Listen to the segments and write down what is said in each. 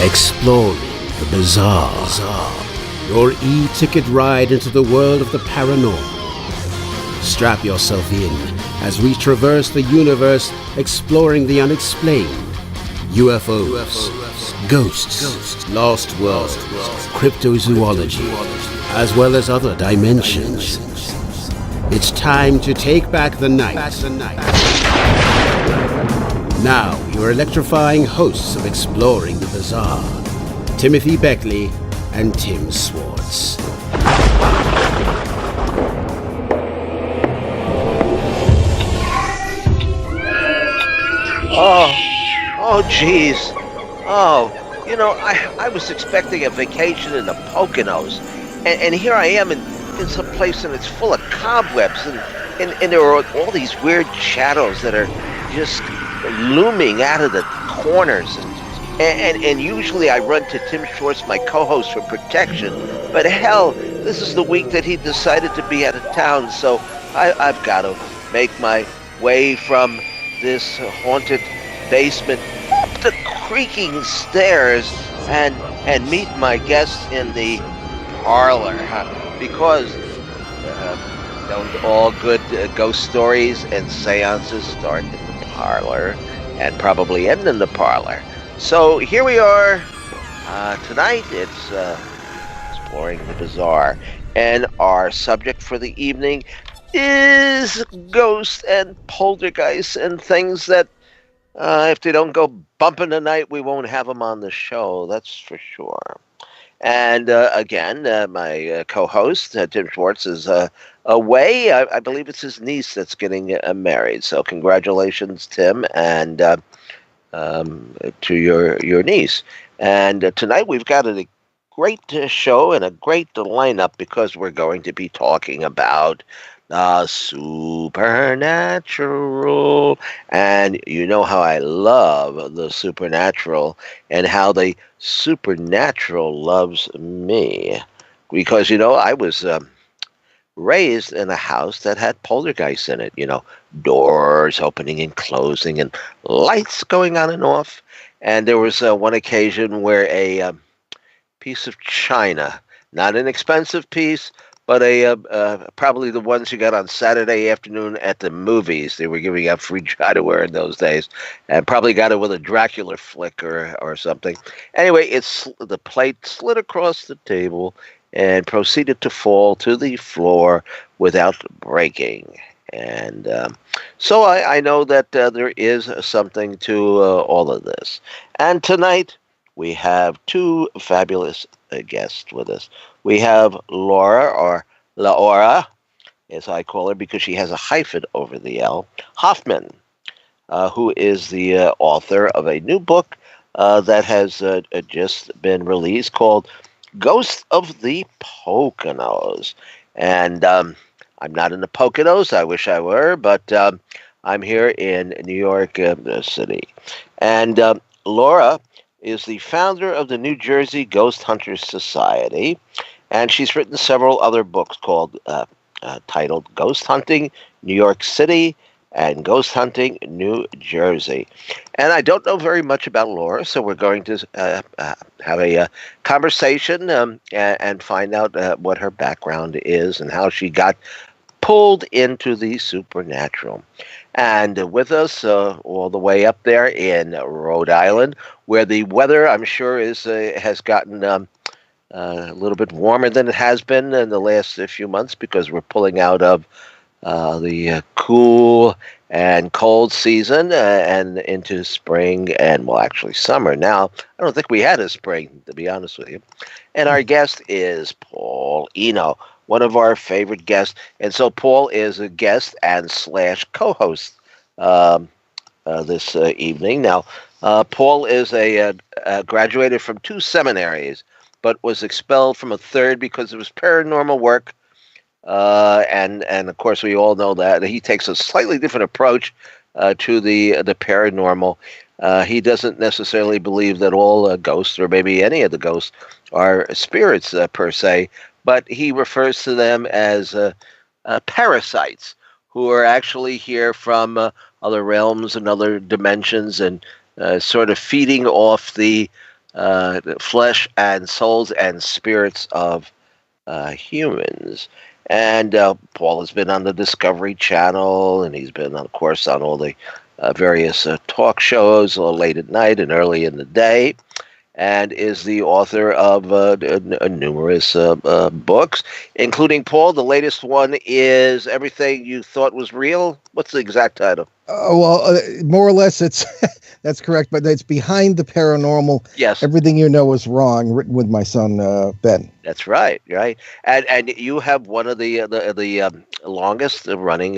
Exploring the bizarre. Your e-ticket ride into the world of the paranormal. Strap yourself in as we traverse the universe exploring the unexplained. UFOs, ghosts, lost worlds, cryptozoology, as well as other dimensions. It's time to take back the night. Now, your electrifying hosts of Exploring the Bizarre, Timothy Beckley and Tim Swartz. Oh, geez. Oh, you know, I was expecting a vacation in the Poconos, and here I am in some place and it's full of cobwebs, and there are all these weird shadows that are just looming out of the corners, and usually I run to Tim Schwartz, my co-host, for protection, but hell, this is the week that he decided to be out of town, so I've got to make my way from this haunted basement up the creaking stairs and meet my guests in the parlor, because don't all good ghost stories and seances start in the parlor and probably end in the parlor. So here we are. Tonight it's Exploring the Bizarre, and our subject for the evening is ghosts and poltergeists and things that if they don't go bumping tonight, we won't have them on the show, that's for sure. And again, my co-host, Tim Schwartz, is away. I believe it's his niece that's getting married. So congratulations, Tim, and to your niece. And tonight we've got a great show and a great lineup because we're going to be talking about the supernatural. And you know how I love the supernatural and how the supernatural loves me. Because, you know, I was raised in a house that had poltergeists in it, you know, doors opening and closing and lights going on and off. And there was one occasion where a piece of china, not an expensive piece, but probably the ones you got on Saturday afternoon at the movies. They were giving out free china in those days, and probably got it with a Dracula flick or something. Anyway, the plate slid across the table and proceeded to fall to the floor without breaking. And so I know that there is something to all of this. And tonight we have two fabulous guests with us. We have L'Aura, or L'Aura, as I call her because she has a hyphen over the L, Hoffman, who is the author of a new book that has just been released called Ghosts of the Poconos. And I'm not in the Poconos, I wish I were, but I'm here in New York City. And L'Aura is the founder of the New Jersey Ghost Hunters Society, and she's written several other books titled Ghost Hunting New York City and Ghost Hunting New Jersey. And I don't know very much about L'Aura, so we're going to have a conversation and find out what her background is and how she got pulled into the supernatural. And with us all the way up there in Rhode Island, where the weather, I'm sure, has gotten a little bit warmer than it has been in the last few months, because we're pulling out of the cool and cold season and into spring and, well, actually summer. Now, I don't think we had a spring, to be honest with you. And our guest is Paul Eno, one of our favorite guests. And so Paul is a guest and / co-host this evening. Now, Paul is graduated from 2 seminaries, but was expelled from a third because of his paranormal work. And of course, we all know that he takes a slightly different approach to the paranormal. He doesn't necessarily believe that all ghosts, or maybe any of the ghosts, are spirits per se, but he refers to them as parasites, who are actually here from other realms and other dimensions, and sort of feeding off the the flesh and souls and spirits of humans. And Paul has been on the Discovery Channel, and he's been, of course, on all the various talk shows, late at night and early in the day, and is the author of numerous books, including, Paul, the latest one is Everything You Thought Was Real. What's the exact title? More or less, it's that's correct, but it's Behind the Paranormal. Yes. Everything You Know Is Wrong, written with my son, Ben. That's right, right. And you have one of the longest running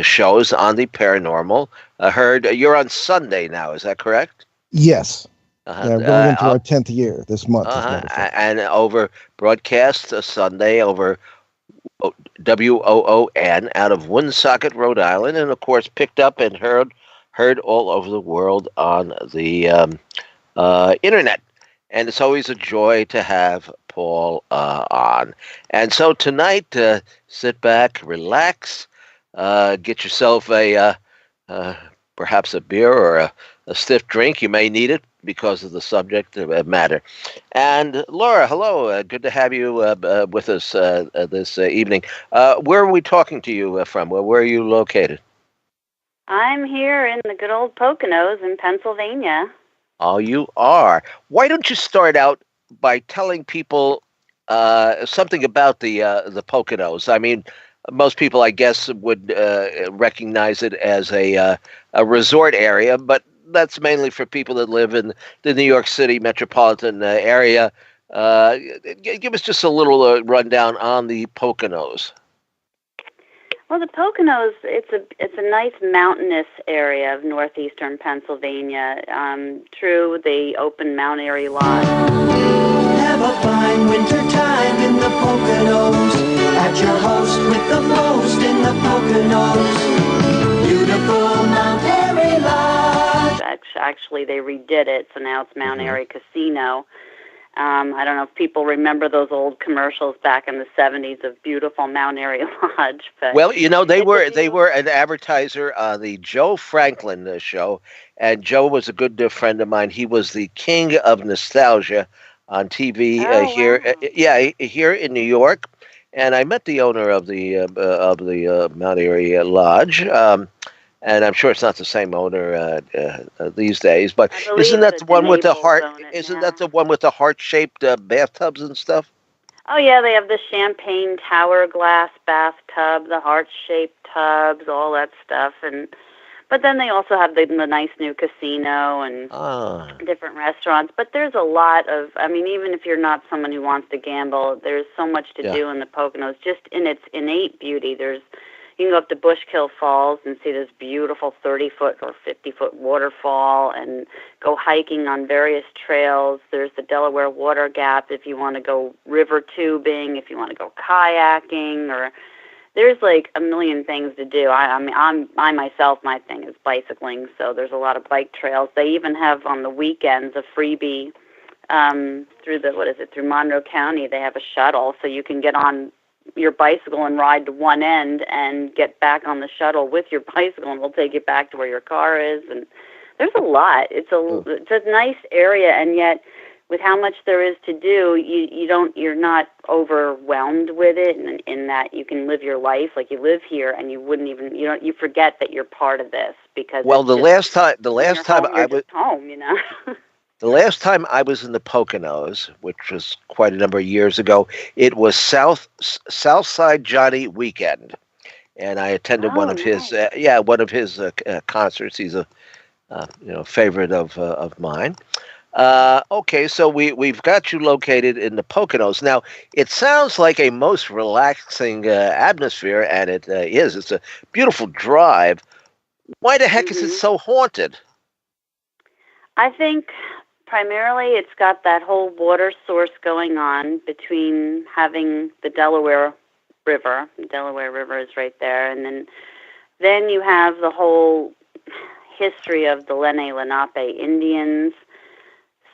shows on the paranormal. I heard you're on Sunday now. Is that correct? Yes. Yeah, going into our 10th year this month. And over broadcast Sunday over WOON out of Woonsocket, Rhode Island, and of course picked up and heard all over the world on the internet. And it's always a joy to have Paul on. And so tonight, sit back, relax, get yourself perhaps a beer or a stiff drink. You may need it because of the subject matter. And Laura, hello. Good to have you with us this evening. Where are we talking to you from? Where are you located? I'm here in the good old Poconos in Pennsylvania. Oh, you are. Why don't you start out by telling people something about the Poconos? I mean, most people, I guess, would recognize it as a resort area, but that's mainly for people that live in the New York City metropolitan area. Give us just a little rundown on the Poconos. Well, the Poconos, it's a nice mountainous area of northeastern Pennsylvania. True, the open Mount Airy Lodge. Have a fine winter time in the Poconos. At your host with the most in the Poconos. Beautiful Mount Airy Lodge. Actually, they redid it, so now it's Mount Airy Casino. I don't know if people remember those old commercials back in the 70s of beautiful Mount Airy Lodge. But well, you know, they were an advertiser on the Joe Franklin show, and Joe was a good friend of mine. He was the king of nostalgia on TV here, wow. Here in New York. And I met the owner of the Mount Airy Lodge. And I'm sure it's not the same owner these days, but isn't that the one with the heart? Isn't that the one with the heart-shaped bathtubs and stuff? Oh yeah, they have the champagne tower glass bathtub, the heart-shaped tubs, all that stuff, but then they also have the nice new casino and different restaurants. But there's a lot of, I mean, even if you're not someone who wants to gamble, there's so much to do in the Poconos, just in its innate beauty. You can go up to Bushkill Falls and see this beautiful 30-foot or 50-foot waterfall and go hiking on various trails. There's the Delaware Water Gap if you want to go river tubing, if you want to go kayaking, or there's like a million things to do. I myself, my thing is bicycling, so there's a lot of bike trails. They even have on the weekends a freebie through Monroe County. They have a shuttle, so you can get on your bicycle and ride to one end and get back on the shuttle with your bicycle, and we'll take you back to where your car is. And there's a lot. It's a nice area, and yet with how much there is to do, you're not overwhelmed with it, and in that you can live your life like you live here, and you forget that you're part of this because the last time I was home, you know. The last time I was in the Poconos, which was quite a number of years ago, it was Southside Johnny weekend, and I attended one of his concerts. He's a favorite of mine. Okay, so we've got you located in the Poconos. Now, it sounds like a most relaxing atmosphere, and it is. It's a beautiful drive. Why the heck is it so haunted? I think primarily it's got that whole water source going on between having the Delaware River. The Delaware River is right there. And then you have the whole history of the Lenape Indians.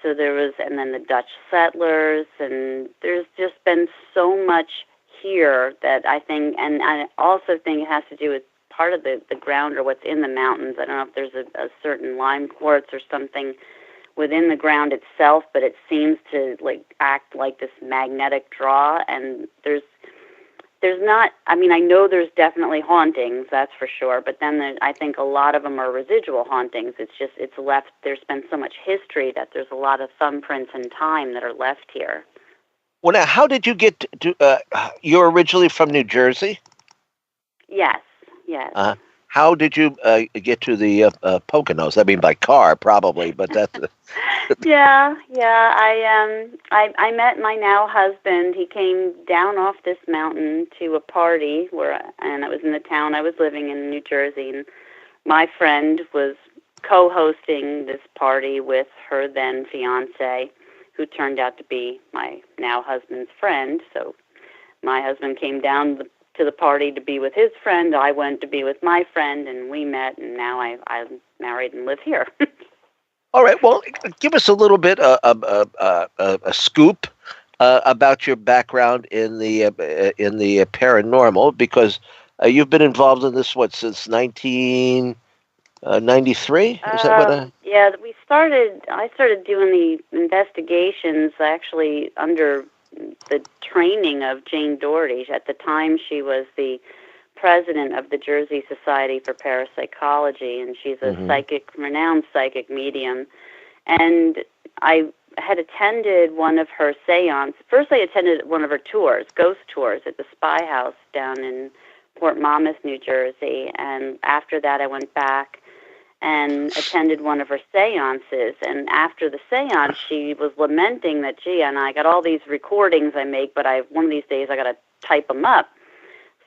So and then the Dutch settlers, and there's just been so much here that I think, and I also think it has to do with part of the ground or what's in the mountains. I don't know if there's a certain lime quartz or something within the ground itself, but it seems to like act like this magnetic draw. And there's not, I mean, I know there's definitely hauntings, that's for sure, but then I think a lot of them are residual hauntings. It's just, it's left, there's been so much history that there's a lot of thumbprints in time that are left here. Well, now, how did you get to, you're originally from New Jersey? Yes. How did you get to the Poconos? I mean, by car, probably, but that's... Yeah. I met my now husband. He came down off this mountain to a party and it was in the town I was living in New Jersey. And my friend was co-hosting this party with her then fiance, who turned out to be my now husband's friend. So my husband came down to the party to be with his friend. I went to be with my friend, and we met, and now I'm married and live here. All right. Well, give us a little bit a scoop about your background in the paranormal, because you've been involved in this since 1993. Is that what? Yeah, I started doing the investigations actually under the training of Jane Doherty. At the time, she was the president of the Jersey Society for Parapsychology, and she's a renowned psychic medium. And I had attended one of her seances. First, I attended one of her tours, ghost tours, at the Spy House down in Port Monmouth, New Jersey. And after that, I went back and attended one of her seances. And after the seance, she was lamenting that, gee, and I got all these recordings I make, but one of these days I got to type them up.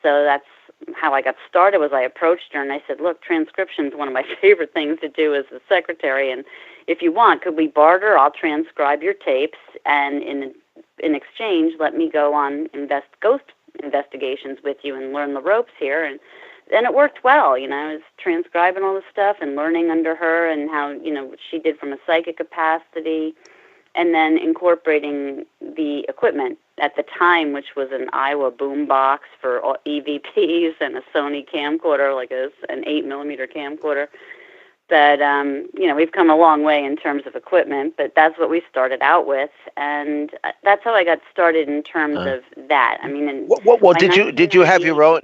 So that's how I got started. Was I approached her and I said, look, transcription is one of my favorite things to do as a secretary, and if you want, could we barter? I'll transcribe your tapes, and in exchange, let me go on ghost investigations with you and learn the ropes here. And then it worked well. You know, I was transcribing all the stuff and learning under her and how, you know, what she did from a psychic capacity, and then incorporating the equipment at the time, which was an Iowa boom box for EVPs and a Sony camcorder, like an 8mm camcorder. But, you know, we've come a long way in terms of equipment, but that's what we started out with. And that's how I got started in terms of that. I mean, did you have your own?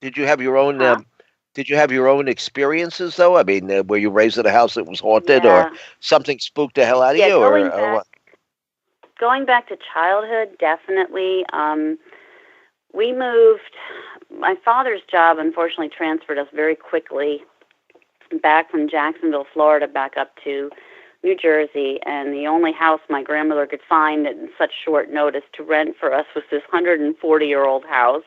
Did you have your own? Did you have your own experiences though? I mean, were you raised in a house that was haunted, or something spooked the hell out of you, or what? Going back to childhood, definitely. We moved. My father's job, unfortunately, transferred us very quickly back from Jacksonville, Florida, back up to New Jersey, and the only house my grandmother could find in such short notice to rent for us was this 140-year-old house,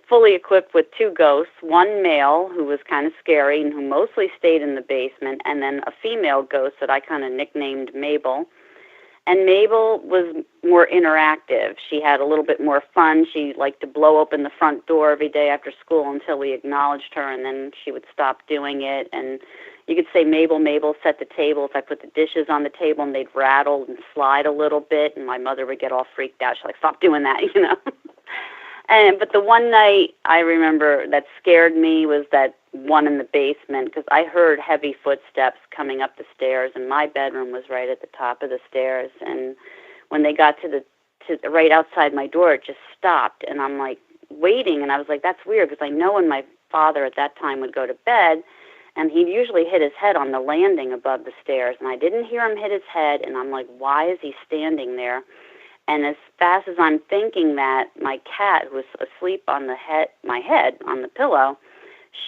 fully equipped with 2 ghosts, one male who was kind of scary and who mostly stayed in the basement, and then a female ghost that I kind of nicknamed Mabel. And Mabel was more interactive. She had a little bit more fun. She liked to blow open the front door every day after school until we acknowledged her, and then she would stop doing it. And you could say, Mabel, set the table. If I put the dishes on the table and they'd rattle and slide a little bit, and my mother would get all freaked out. She's like, stop doing that, you know. But the one night I remember that scared me was that one in the basement, because I heard heavy footsteps coming up the stairs, and my bedroom was right at the top of the stairs. And when they got to right outside my door, it just stopped, and I'm like waiting, and I was like, that's weird, because I know when my father at that time would go to bed, and he'd usually hit his head on the landing above the stairs, and I didn't hear him hit his head, and I'm like, why is he standing there? And as fast as I'm thinking that, my cat, who was asleep on my head on the pillow,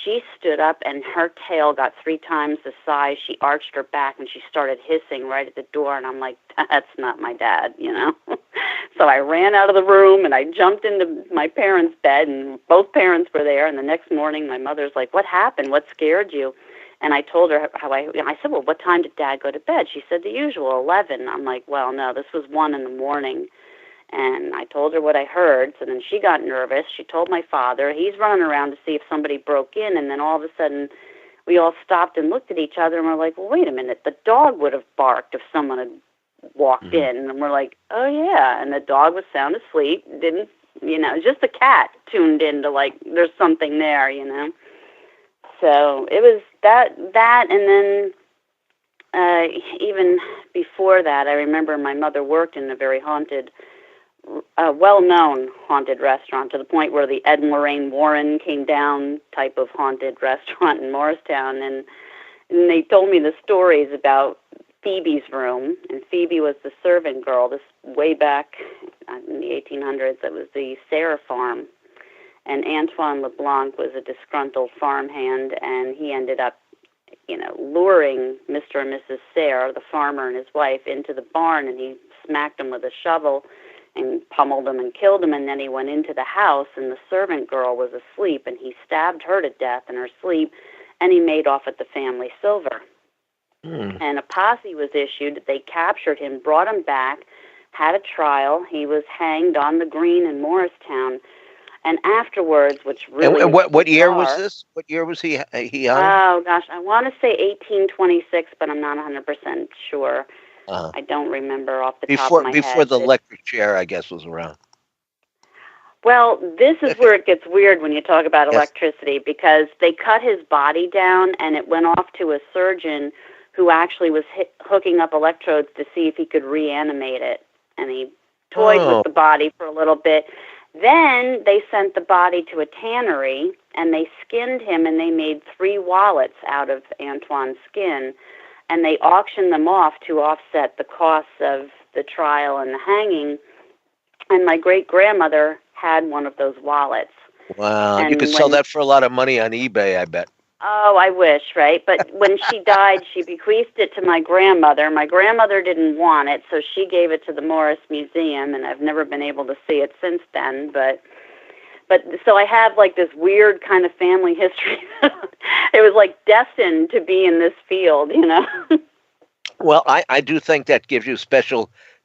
she stood up and her tail got 3 times the size. She arched her back and she started hissing right at the door. And I'm like, that's not my dad, you know. So I ran out of the room and I jumped into my parents' bed, and both parents were there. And the next morning, my mother's like, what happened? What scared you? And I told her how I said, well, what time did Dad go to bed? She said the usual, 11. I'm like, well, no, this was 1 a.m. And I told her what I heard. So then she got nervous. She told my father. He's running around to see if somebody broke in. And then all of a sudden, we all stopped and looked at each other, and we're like, well, wait a minute. The dog would have barked if someone had walked in. And we're like, oh, yeah. And the dog was sound asleep. Didn't, you know, just the cat tuned in to, like, there's something there, you know. So it was that, and then even before that, I remember my mother worked in a very haunted, well-known haunted restaurant, to the point where the Ed and Lorraine Warren came down type of haunted restaurant in Morristown, and they told me the stories about Phoebe's room, and Phoebe was the servant girl. This way back in the 1800s, it was the Sayre farm, and Antoine LeBlanc was a disgruntled farmhand, and he ended up, luring Mr. and Mrs. Sayre, the farmer and his wife, into the barn, and he smacked them with a shovel and pummeled them and killed them, and then he went into the house, and the servant girl was asleep, and he stabbed her to death in her sleep, and he made off with the family silver. And a posse was issued. They captured him, brought him back, had a trial. He was hanged on the green in Morristown. And afterwards, which really... And what year was this? What year was he hung? Oh, gosh, I want to say 1826, but I'm not 100% sure. I don't remember off the top of my head. Before the electric chair, I guess, was around. Well, this is where it gets weird when you talk about electricity, because they cut his body down, and it went off to a surgeon who actually was hooking up electrodes to see if he could reanimate it. And he toyed with the body for a little bit. Then they sent the body to a tannery, and they skinned him, and they made 3 wallets out of Antoine's skin, and they auctioned them off to offset the costs of the trial and the hanging. And my great-grandmother had one of those wallets. Wow, and you could sell that for a lot of money on eBay, I bet. Oh, I wish, right? But when she died, she bequeathed it to my grandmother. My grandmother didn't want it, so she gave it to the Morris Museum, and I've never been able to see it since then. But so I have like this weird kind of family history. It was like destined to be in this field, Well, I do think that gives you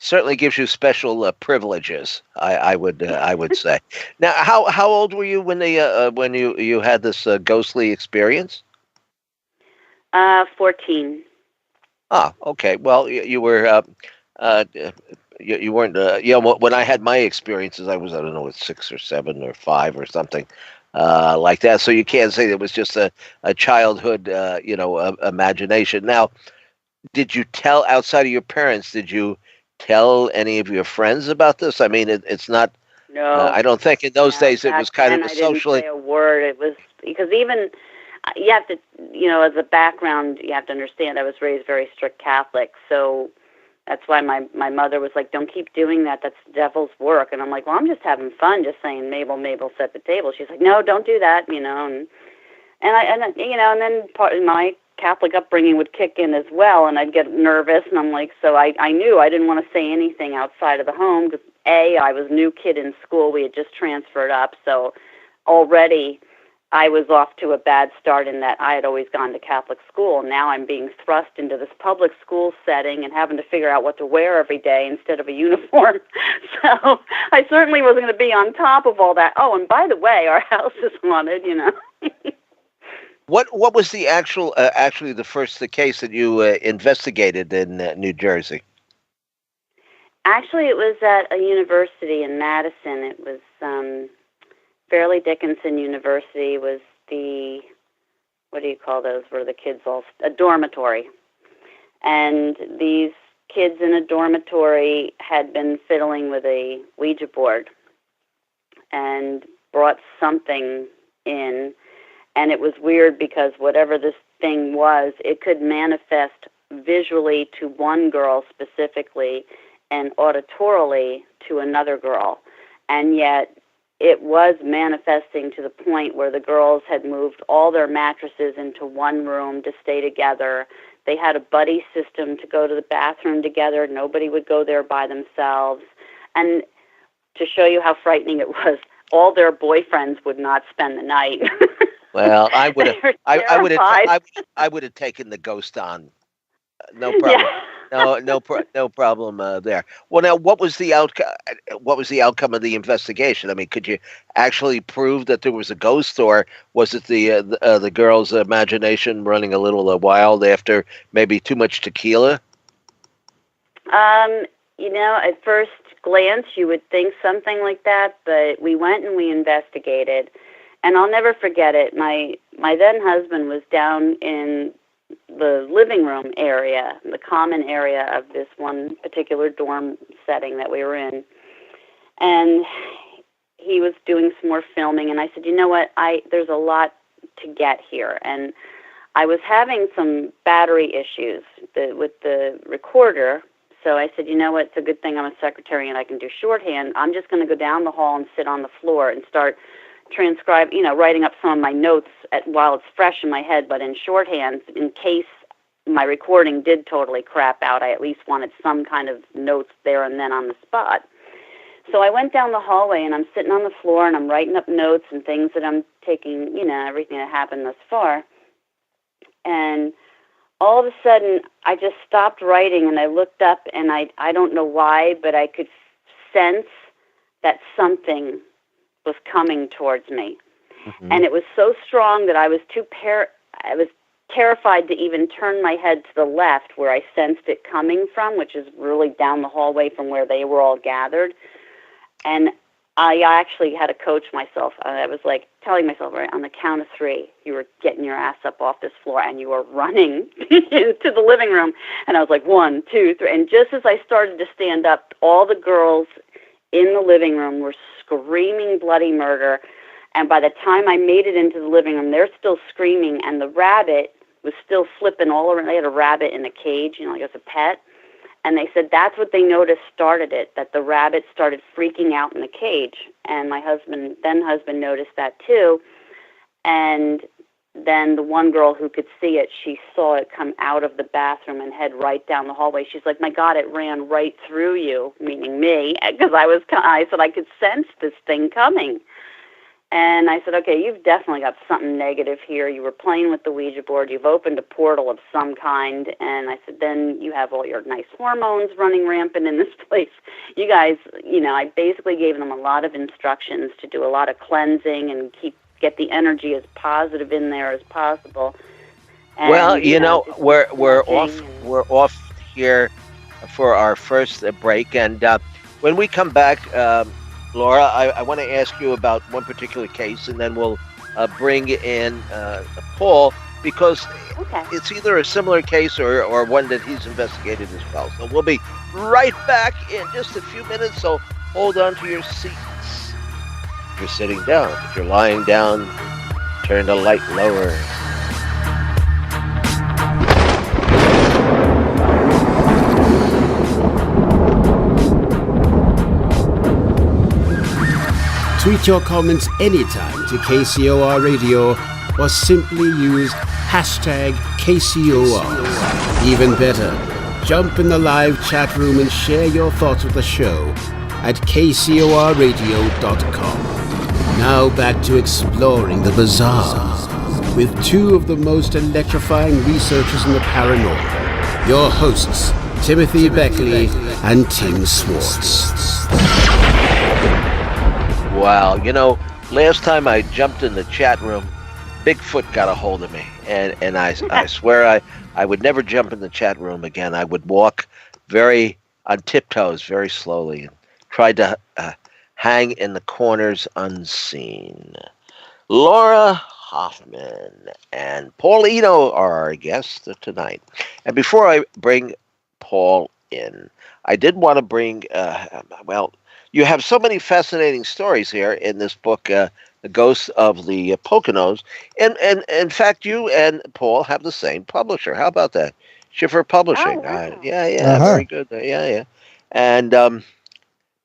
certainly gives you special privileges. I would say. Now, how old were you when you had this ghostly experience? 14. Ah, okay. Well, you were you weren't. When I had my experiences, I was, I don't know, 6 or 7 or 5 or something like that. So you can't say it was just a childhood imagination. Now, did you tell, outside of your parents, did you tell any of your friends about this? I mean, it's not. No, I don't think in those days it was kind of a socially. I didn't say a word. It was because even you have to, as a background, you have to understand. I was raised very strict Catholic, so that's why my mother was like, "Don't keep doing that. That's the devil's work." And I'm like, "Well, I'm just having fun, just saying, Mabel, set the table." She's like, "No, don't do that," and then part of my Catholic upbringing would kick in as well, and I'd get nervous, and I'm like, so I knew I didn't want to say anything outside of the home, because I was a new kid in school. We had just transferred up, so already I was off to a bad start in that I had always gone to Catholic school. Now I'm being thrust into this public school setting and having to figure out what to wear every day instead of a uniform. So I certainly wasn't going to be on top of all that. Oh, and by the way, our house is haunted, What was the actually the case that you investigated in New Jersey? Actually, it was at a university in Madison. It was Fairleigh Dickinson University. Was the, what do you call those, where the kids a dormitory. And these kids in a dormitory had been fiddling with a Ouija board and brought something in. And it was weird because whatever this thing was, it could manifest visually to one girl specifically and auditorily to another girl. And yet it was manifesting to the point where the girls had moved all their mattresses into one room to stay together. They had a buddy system to go to the bathroom together. Nobody would go there by themselves. And to show you how frightening it was, all their boyfriends would not spend the night. Well, I would have taken the ghost on. No problem. Yeah. No problem there. Well, now, what was the outcome? What was the outcome of the investigation? I mean, could you actually prove that there was a ghost, or was it the girl's imagination running a little wild after maybe too much tequila? At first glance, you would think something like that, but we went and we investigated. And I'll never forget it. My then husband was down in the living room area, the common area of this one particular dorm setting that we were in. And he was doing some more filming, and I said, you know what, there's a lot to get here. And I was having some battery issues with the recorder, so I said, you know what, it's a good thing I'm a secretary and I can do shorthand. I'm just going to go down the hall and sit on the floor and start writing up some of my notes while it's fresh in my head, but in shorthand, in case my recording did totally crap out. I at least wanted some kind of notes there and then on the spot. So I went down the hallway, and I'm sitting on the floor, and I'm writing up notes and things that I'm taking, everything that happened thus far. And all of a sudden, I just stopped writing, and I looked up, and I don't know why, but I could sense that something was coming towards me. Mm-hmm. And it was so strong that I was I was terrified to even turn my head to the left where I sensed it coming from, which is really down the hallway from where they were all gathered. And I actually had to coach myself. I was like telling myself, right, on the count of 3, you were getting your ass up off this floor and you were running into the living room. And I was like, 1, 2, 3. And just as I started to stand up, all the girls in the living room were screaming bloody murder. And by the time I made it into the living room, they're still screaming. And the rabbit was still flipping all around. They had a rabbit in a cage, like as a pet. And they said that's what they noticed started it, that the rabbit started freaking out in the cage. And my then husband noticed that too. And then the one girl who could see it, she saw it come out of the bathroom and head right down the hallway. She's like, my God, it ran right through you, meaning me, because I said I could sense this thing coming. And I said, okay, you've definitely got something negative here. You were playing with the Ouija board. You've opened a portal of some kind. And I said, then you have all your nice hormones running rampant in this place. You guys, I basically gave them a lot of instructions to do a lot of cleansing and get the energy as positive in there as possible. And, well, we're off here for our first break. And when we come back, L'Aura, I want to ask you about one particular case, and then we'll bring in Paul, because it's either a similar case or one that he's investigated as well. So we'll be right back in just a few minutes, so hold on to your seats. If you're sitting down, if you're lying down, turn the light lower. Tweet your comments anytime to KCOR Radio or simply use hashtag KCOR. Even better, jump in the live chat room and share your thoughts with the show at kcorradio.com. Now back to exploring the bizarre with two of the most electrifying researchers in the paranormal, your hosts, Timothy Beckley and Tim Swartz. Wow, last time I jumped in the chat room, Bigfoot got a hold of me, and I swear I would never jump in the chat room again. I would walk on tiptoes, very slowly, and try to hang in the corners unseen. L'Aura Hoffman and Paul Eno are our guests tonight. And before I bring Paul in, I did want to bring, you have so many fascinating stories here in this book, The Ghosts of the Poconos. And in fact, you and Paul have the same publisher. How about that? Schiffer Publishing. Oh, wow. Very good. Yeah. And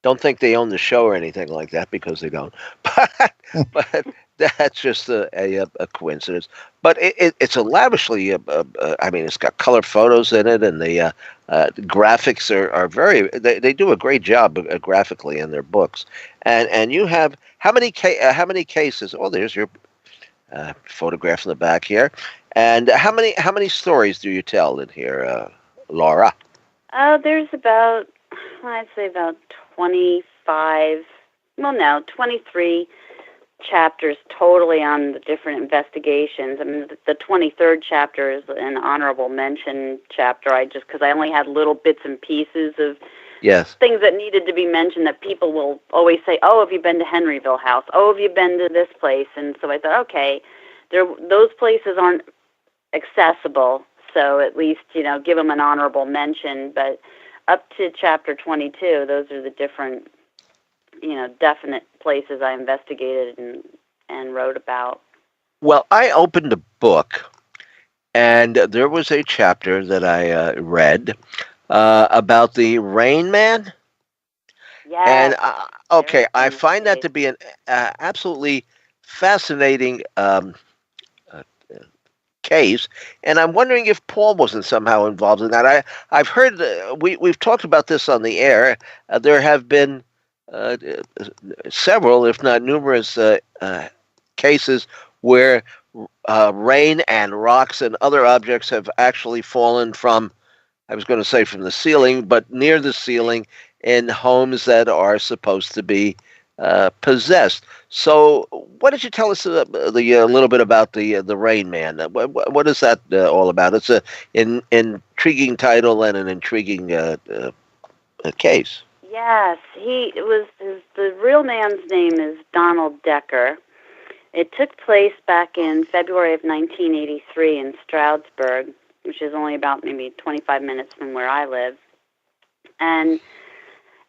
don't think they own the show or anything like that, because they don't. But that's just a coincidence. But it's a lavishly, it's got color photos in it, and the graphics are very, they do a great job graphically in their books. And you have, how many cases? Oh, there's your photograph in the back here. And how many stories do you tell in here, L'Aura? There's about, I'd say about 23 chapters totally on the different investigations. I mean, the 23rd chapter is an honorable mention chapter. Because I only had little bits and pieces of things that needed to be mentioned, that people will always say, oh, have you been to Henryville House? Oh, have you been to this place? And so I thought, okay, those places aren't accessible, so at least, give them an honorable mention. But up to chapter 22, those are the different, definite places I investigated and wrote about. Well, I opened a book, and there was a chapter that I read about the Rain Man. Yes. And okay, I find that to be an absolutely fascinating case, and I'm wondering if Paul wasn't somehow involved in that. I've heard we've talked about this on the air. There have been several, if not numerous, cases where rain and rocks and other objects have actually fallen from, I was going to say from the ceiling, but near the ceiling in homes that are supposed to be possessed. So, what did you tell us a little bit about the Rain Man? What is that all about? It's an intriguing title and an intriguing case. Yes, the real man's name is Donald Decker. It took place back in February of 1983 in Stroudsburg, which is only about maybe 25 minutes from where I live. And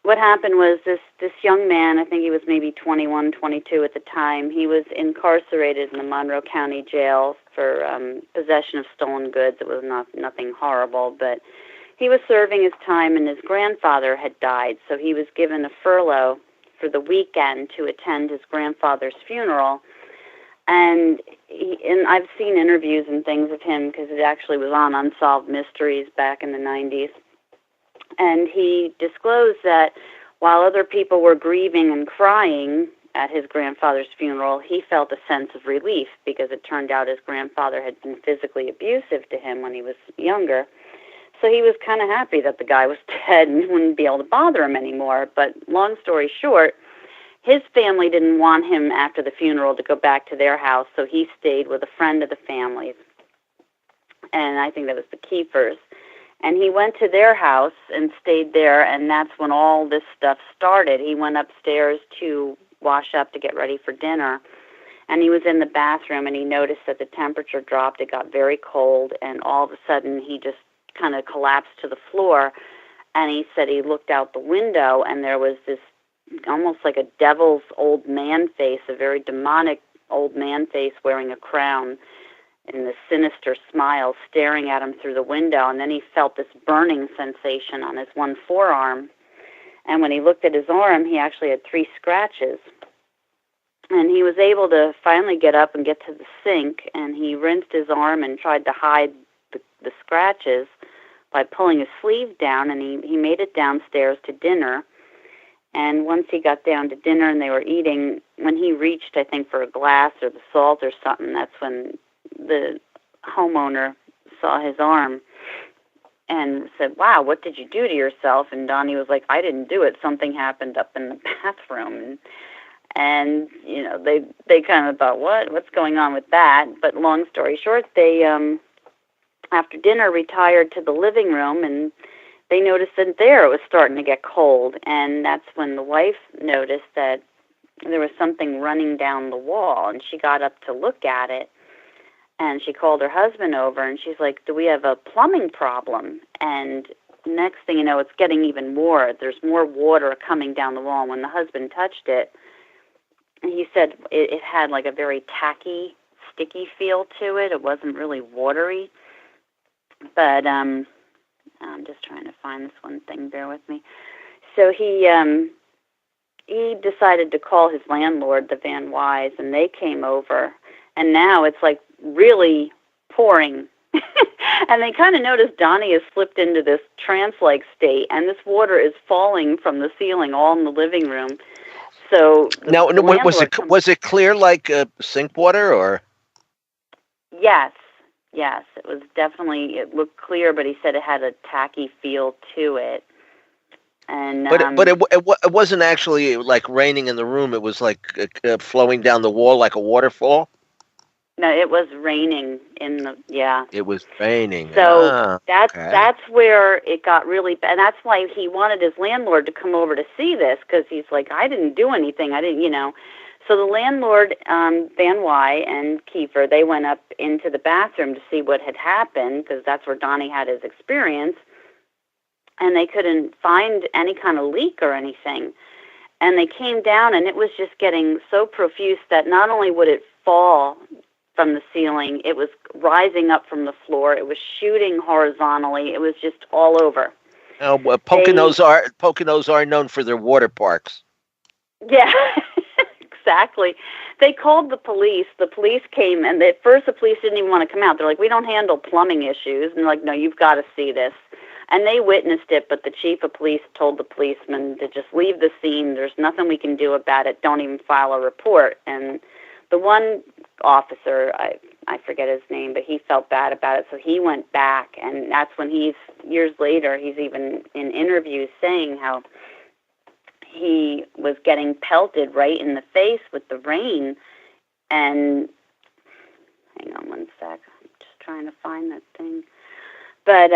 what happened was this young man, I think he was maybe 21, 22 at the time, he was incarcerated in the Monroe County Jail for possession of stolen goods. It was nothing horrible, but he was serving his time, and his grandfather had died, so he was given a furlough for the weekend to attend his grandfather's funeral. And I've seen interviews and things of him because it actually was on Unsolved Mysteries back in the 90s. And he disclosed that while other people were grieving and crying at his grandfather's funeral, he felt a sense of relief because it turned out his grandfather had been physically abusive to him when he was younger. So he was kind of happy that the guy was dead and wouldn't be able to bother him anymore. But long story short, his family didn't want him after the funeral to go back to their house, so he stayed with a friend of the family's. And I think that was the Kiefers. And he went to their house and stayed there, and that's when all this stuff started. He went upstairs to wash up to get ready for dinner, and he was in the bathroom, and he noticed that the temperature dropped. It got very cold, and all of a sudden he just kind of collapsed to the floor. And he said he looked out the window, and there was this almost like a devil's old man face, a very demonic old man face wearing a crown and this sinister smile staring at him through the window. And then he felt this burning sensation on his one forearm. And when he looked at his arm, he actually had 3 scratches. And he was able to finally get up and get to the sink, and he rinsed his arm and tried to hide the scratches by pulling his sleeve down, and he made it downstairs to dinner. And once he got down to dinner and they were eating, when he reached, I think, for a glass or the salt or something, that's when the homeowner saw his arm and said, "Wow, what did you do to yourself?" And Donnie was like, "I didn't do it. Something happened up in the bathroom." And they kind of thought, what's going on with that? But long story short, they, after dinner, retired to the living room, and they noticed that there it was starting to get cold. And that's when the wife noticed that there was something running down the wall, and she got up to look at it. And she called her husband over, and she's like, "Do we have a plumbing problem?" And next thing you know, it's getting even more. There's more water coming down the wall. And when the husband touched it, he said it had like a very tacky, sticky feel to it. It wasn't really watery. But I'm just trying to find this one thing. Bear with me. So he decided to call his landlord, the Van Wys, and they came over. And now it's like really pouring. And they kind of noticed Donnie has slipped into this trance-like state, and this water is falling from the ceiling all in the living room. So now, was it clear like sink water, or? Yes, it was definitely. It looked clear, but he said it had a tacky feel to it. And but it wasn't actually like raining in the room. It was like flowing down the wall like a waterfall. No, it was raining in the, yeah. It was raining. So that's where it got really bad. And that's why he wanted his landlord to come over to see this, because he's like, I didn't do anything. I didn't, So the landlord, Van Wy and Kiefer, they went up into the bathroom to see what had happened, because that's where Donnie had his experience, and they couldn't find any kind of leak or anything. And they came down, and it was just getting so profuse that not only would it fall from the ceiling, it was rising up from the floor, it was shooting horizontally, it was just all over. Poconos are known for their water parks. Yeah. Exactly. They called the police. The police came, and at first the police didn't even want to come out. They're like, we don't handle plumbing issues. And they're like, no, you've got to see this. And they witnessed it, but the chief of police told the policeman to just leave the scene. There's nothing we can do about it. Don't even file a report. And the one officer, I forget his name, but he felt bad about it, so he went back. And that's when years later, he's even in interviews saying how he was getting pelted right in the face with the rain. And hang on one sec, I'm just trying to find that thing. But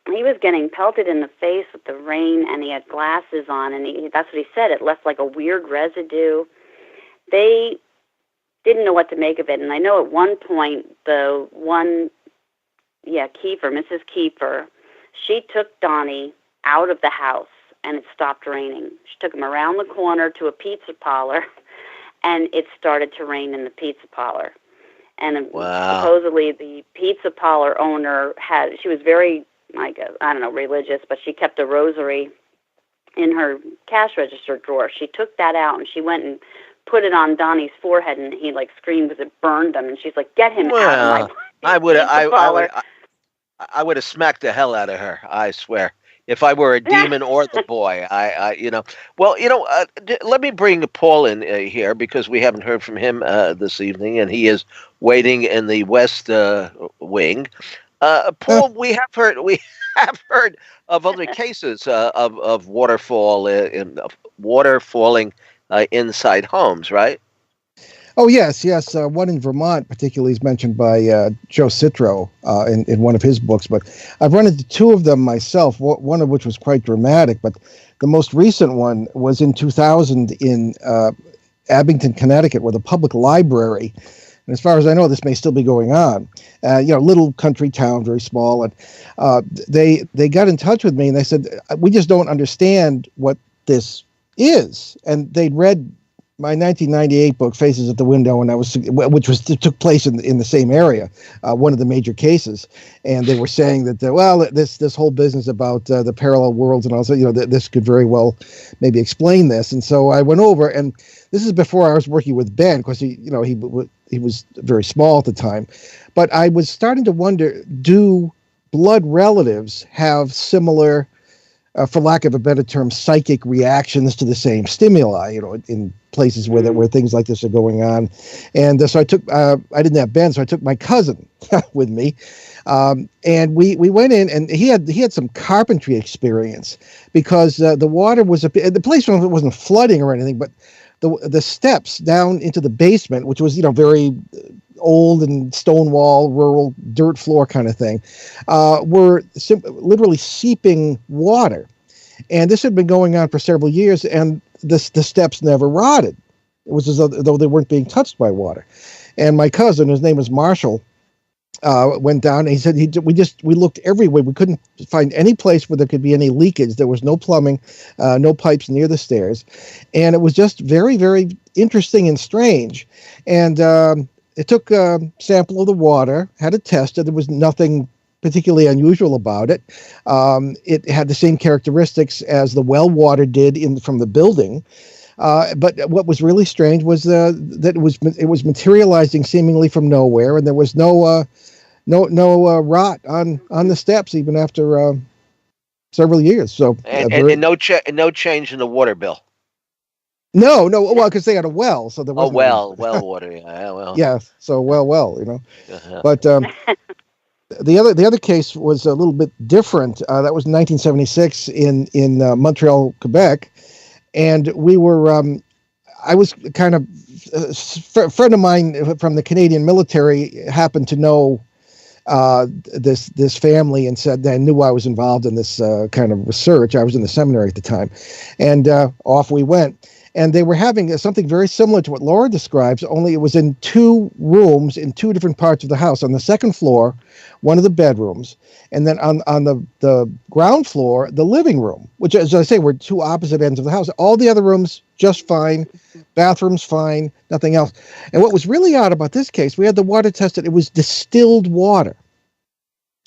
he was getting pelted in the face with the rain, and he had glasses on, and that's what he said. It left like a weird residue. They didn't know what to make of it, and I know at one point Mrs. Kiefer, she took Donnie out of the house, and it stopped raining. She took him around the corner to a pizza parlor, and it started to rain in the pizza parlor. And supposedly the pizza parlor owner she was very, religious, but she kept a rosary in her cash register drawer. She took that out, and she went and put it on Donnie's forehead, and he screamed because it burned him. And she's like, "Get him out of my I would have smacked the hell out of her. I swear. If I were a demon or the boy, let me bring Paul in here, because we haven't heard from him this evening, and he is waiting in the West Wing. Paul, we have heard of other cases of water falling inside homes, right? Oh, yes. One in Vermont particularly is mentioned by Joe Citro in one of his books, but I've run into two of them myself, one of which was quite dramatic, but the most recent one was in 2000 in Abington, Connecticut, where the public library, and as far as I know, this may still be going on, little country town, very small, and they got in touch with me, and they said, we just don't understand what this is, and they'd read my 1998 book, Faces at the Window, and took place in the same area, one of the major cases, and they were saying that this whole business about the parallel worlds and also this could very well maybe explain this, and so I went over, and this is before I was working with Ben, because he was very small at the time, but I was starting to wonder, do blood relatives have similar, for lack of a better term, psychic reactions to the same stimuli, in places where things like this are going on. And so I didn't have Ben, so I took my cousin with me. And we went in, and he had some carpentry experience, because the water was the place wasn't flooding or anything, but the steps down into the basement, which was, very old and stone wall, rural dirt floor kind of thing, were literally seeping water. And this had been going on for several years, and the steps never rotted. It was as though they weren't being touched by water. And my cousin, his name was Marshall, went down, and he said we looked everywhere. We couldn't find any place where there could be any leakage. There was no plumbing, no pipes near the stairs. And it was just very, very interesting and strange. And it took a sample of the water, had it tested. There was nothing particularly unusual about it. It had the same characteristics as the well water did from the building. But what was really strange was that it was materializing seemingly from nowhere, and there was no rot on the steps even after several years. So and no change in the water bill. No, well, because they had a well, so there was well water. Yeah, well. Yeah, so well, Uh-huh. But the other case was a little bit different. That was 1976 in Montreal, Quebec, and we were. I was kind of a friend of mine from the Canadian military happened to know this family and said they knew I was involved in this kind of research. I was in the seminary at the time, and off we went. And they were having something very similar to what Laura describes, only it was in 2 rooms in 2 different parts of the house. On the second floor, one of the bedrooms, and then on the ground floor, the living room, which, as I say, were 2 opposite ends of the house. All the other rooms, just fine. Bathrooms, fine. Nothing else. And what was really odd about this case, we had the water tested. It was distilled water,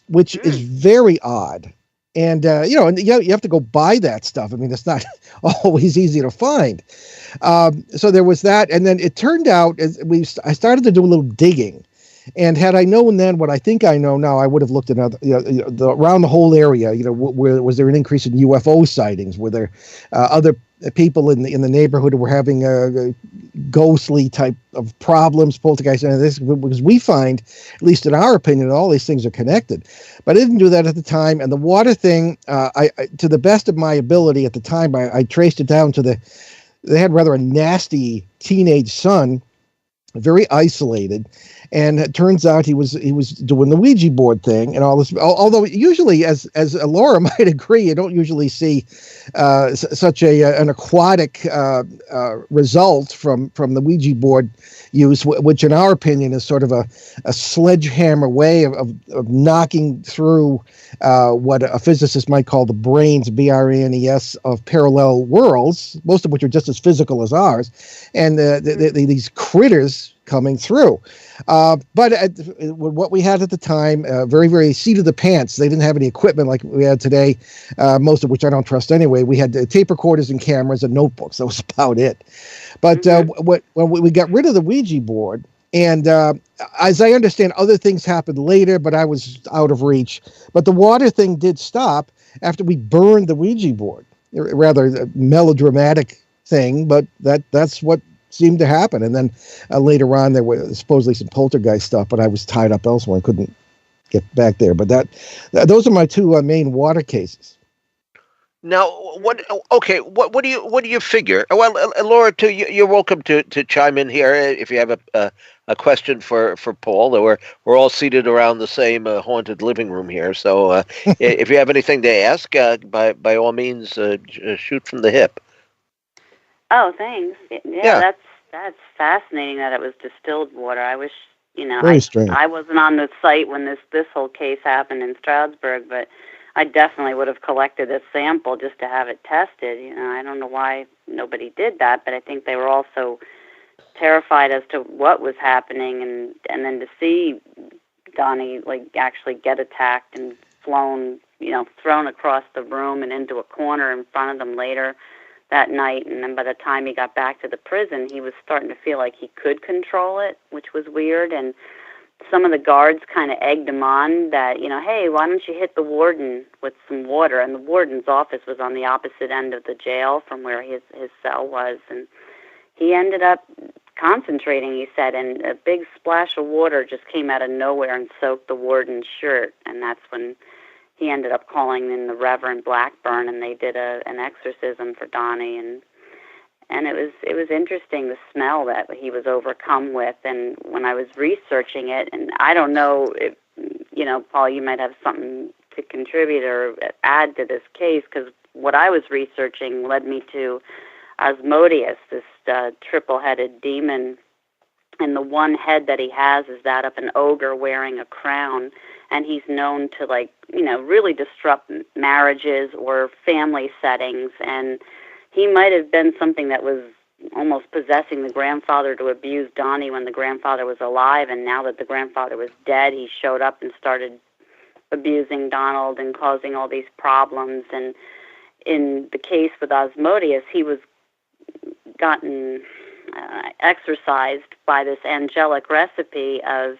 which is very odd. And, and you have to go buy that stuff. I mean, it's not always easy to find. So there was that. And then it turned out, I started to do a little digging. And had I known then what I think I know now, I would have looked at around the whole area. Where was there an increase in UFO sightings? Were there other people in the neighborhood who were having ghostly type of problems, poltergeist, and this? Because we find, at least in our opinion, all these things are connected. But I didn't do that at the time. And the water thing, I to the best of my ability at the time, I traced it down to they had rather a nasty teenage son, very isolated. And it turns out he was doing the Ouija board thing and all this. Although usually, as Laura might agree, you don't usually see such an aquatic result from the Ouija board use, which in our opinion is sort of a sledgehammer way of knocking through what a physicist might call the brains, BRANES, of parallel worlds, most of which are just as physical as ours, and these critters coming through. But what we had at the time, very, very seat of the pants. They didn't have any equipment like we had today, most of which I don't trust anyway. We had tape recorders and cameras and notebooks. That was about it. But when we got rid of the Ouija board, and as I understand, other things happened later, but I was out of reach. But the water thing did stop after we burned the Ouija board. A rather melodramatic thing, but that's what seemed to happen. And then later on, there was supposedly some poltergeist stuff, but I was tied up elsewhere and couldn't get back there. But those are my 2 main water cases. Now, what do you figure? Well, Laura, too, you're welcome to chime in here if you have a question for Paul. We're all seated around the same haunted living room here, so if you have anything to ask, by all means, shoot from the hip. Oh, thanks. Yeah. That's fascinating that it was distilled water. I wish, Very strange. I wasn't on the site when this whole case happened in Stroudsburg, but I definitely would have collected a sample just to have it tested. I don't know why nobody did that, but I think they were also terrified as to what was happening, and then to see Donnie actually get attacked and thrown across the room and into a corner in front of them later that night. And then by the time he got back to the prison, he was starting to feel like he could control it, which was weird. And some of the guards kind of egged him on that, hey, why don't you hit the warden with some water? And the warden's office was on the opposite end of the jail from where his cell was. And he ended up concentrating, he said, and a big splash of water just came out of nowhere and soaked the warden's shirt. And that's when he ended up calling in the Reverend Blackburn, and they did an exorcism for Donnie, and it was interesting, the smell that he was overcome with. And when I was researching it, and I don't know if Paul, you might have something to contribute or add to this case, because what I was researching led me to Asmodeus, this triple-headed demon, and the one head that he has is that of an ogre wearing a crown. And he's known to, really disrupt marriages or family settings. And he might have been something that was almost possessing the grandfather to abuse Donnie when the grandfather was alive. And now that the grandfather was dead, he showed up and started abusing Donald and causing all these problems. And in the case with Asmodeus, he was gotten exorcised by this angelic recipe of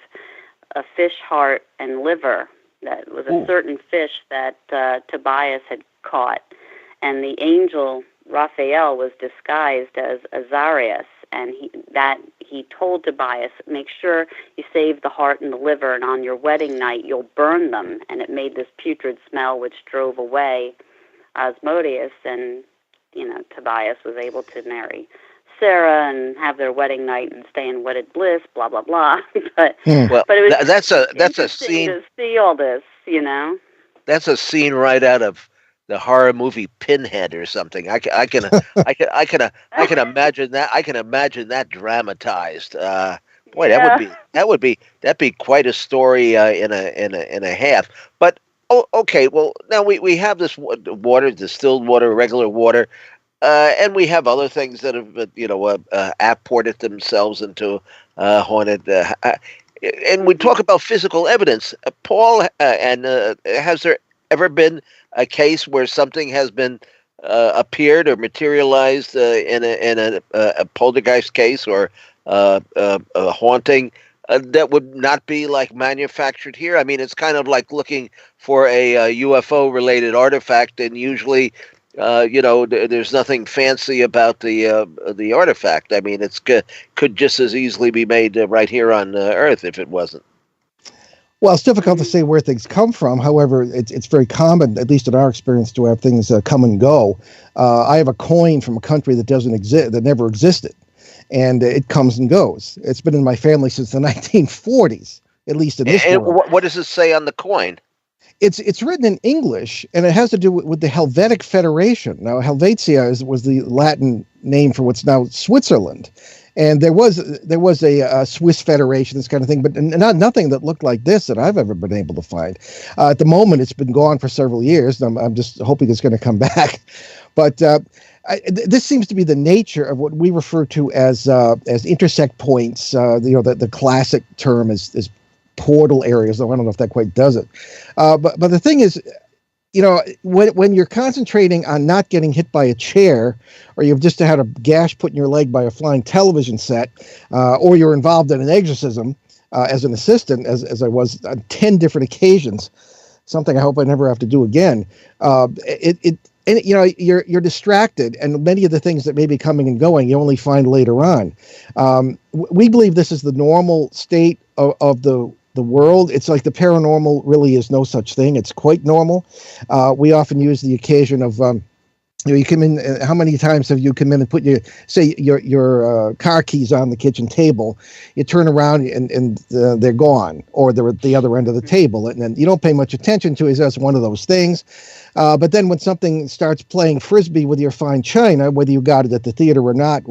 a fish heart and liver. That was a certain fish that Tobias had caught. And the angel Raphael was disguised as Azarias, and he told Tobias, make sure you save the heart and the liver, and on your wedding night you'll burn them. And it made this putrid smell which drove away Asmodeus, and Tobias was able to marry Sarah and have their wedding night and stay in wedded bliss, blah blah blah. but it was that's a scene to see all this, That's a scene right out of the horror movie Pinhead or something. I can imagine that. I can imagine that dramatized. Boy, that'd be quite a story in a half. But okay. Well, now we have this water, distilled water, regular water, and we have other things that have apported themselves into haunted. And we talk about physical evidence. Paul, has there ever been a case where something has been appeared or materialized in a poltergeist case or a haunting that would not be like manufactured here? I mean, it's kind of like looking for a UFO related artifact, and usually there's nothing fancy about the artifact. I mean, it's could just as easily be made right here on Earth if it wasn't. Well, it's difficult to say where things come from. However, it's very common, at least in our experience, to have things come and go. I have a coin from a country that doesn't exist, that never existed, and it comes and goes. It's been in my family since the 1940s, at least in this world. And what does it say on the coin? It's written in English, and it has to do with the Helvetic Federation. Now, Helvetia was the Latin name for what's now Switzerland, and there was a Swiss Federation, this kind of thing, but nothing that looked like this that I've ever been able to find. At the moment, it's been gone for several years. And I'm just hoping it's going to come back, but this seems to be the nature of what we refer to as intersect points. The classic term is portal areas, though I don't know if that quite does it. But the thing is, when you're concentrating on not getting hit by a chair, or you've just had a gash put in your leg by a flying television set, or you're involved in an exorcism as an assistant, as I was on 10 different occasions, something I hope I never have to do again. You're distracted, and many of the things that may be coming and going, you only find later on. We believe this is the normal state of the world. It's like the paranormal really is no such thing. It's quite normal. We often use the occasion of, you come in, how many times have you come in and put your car keys on the kitchen table? You turn around and they're gone, or they're at the other end of the table, and then you don't pay much attention to it. That's one of those things. But then when something starts playing frisbee with your fine china, whether you got it at the theater or not,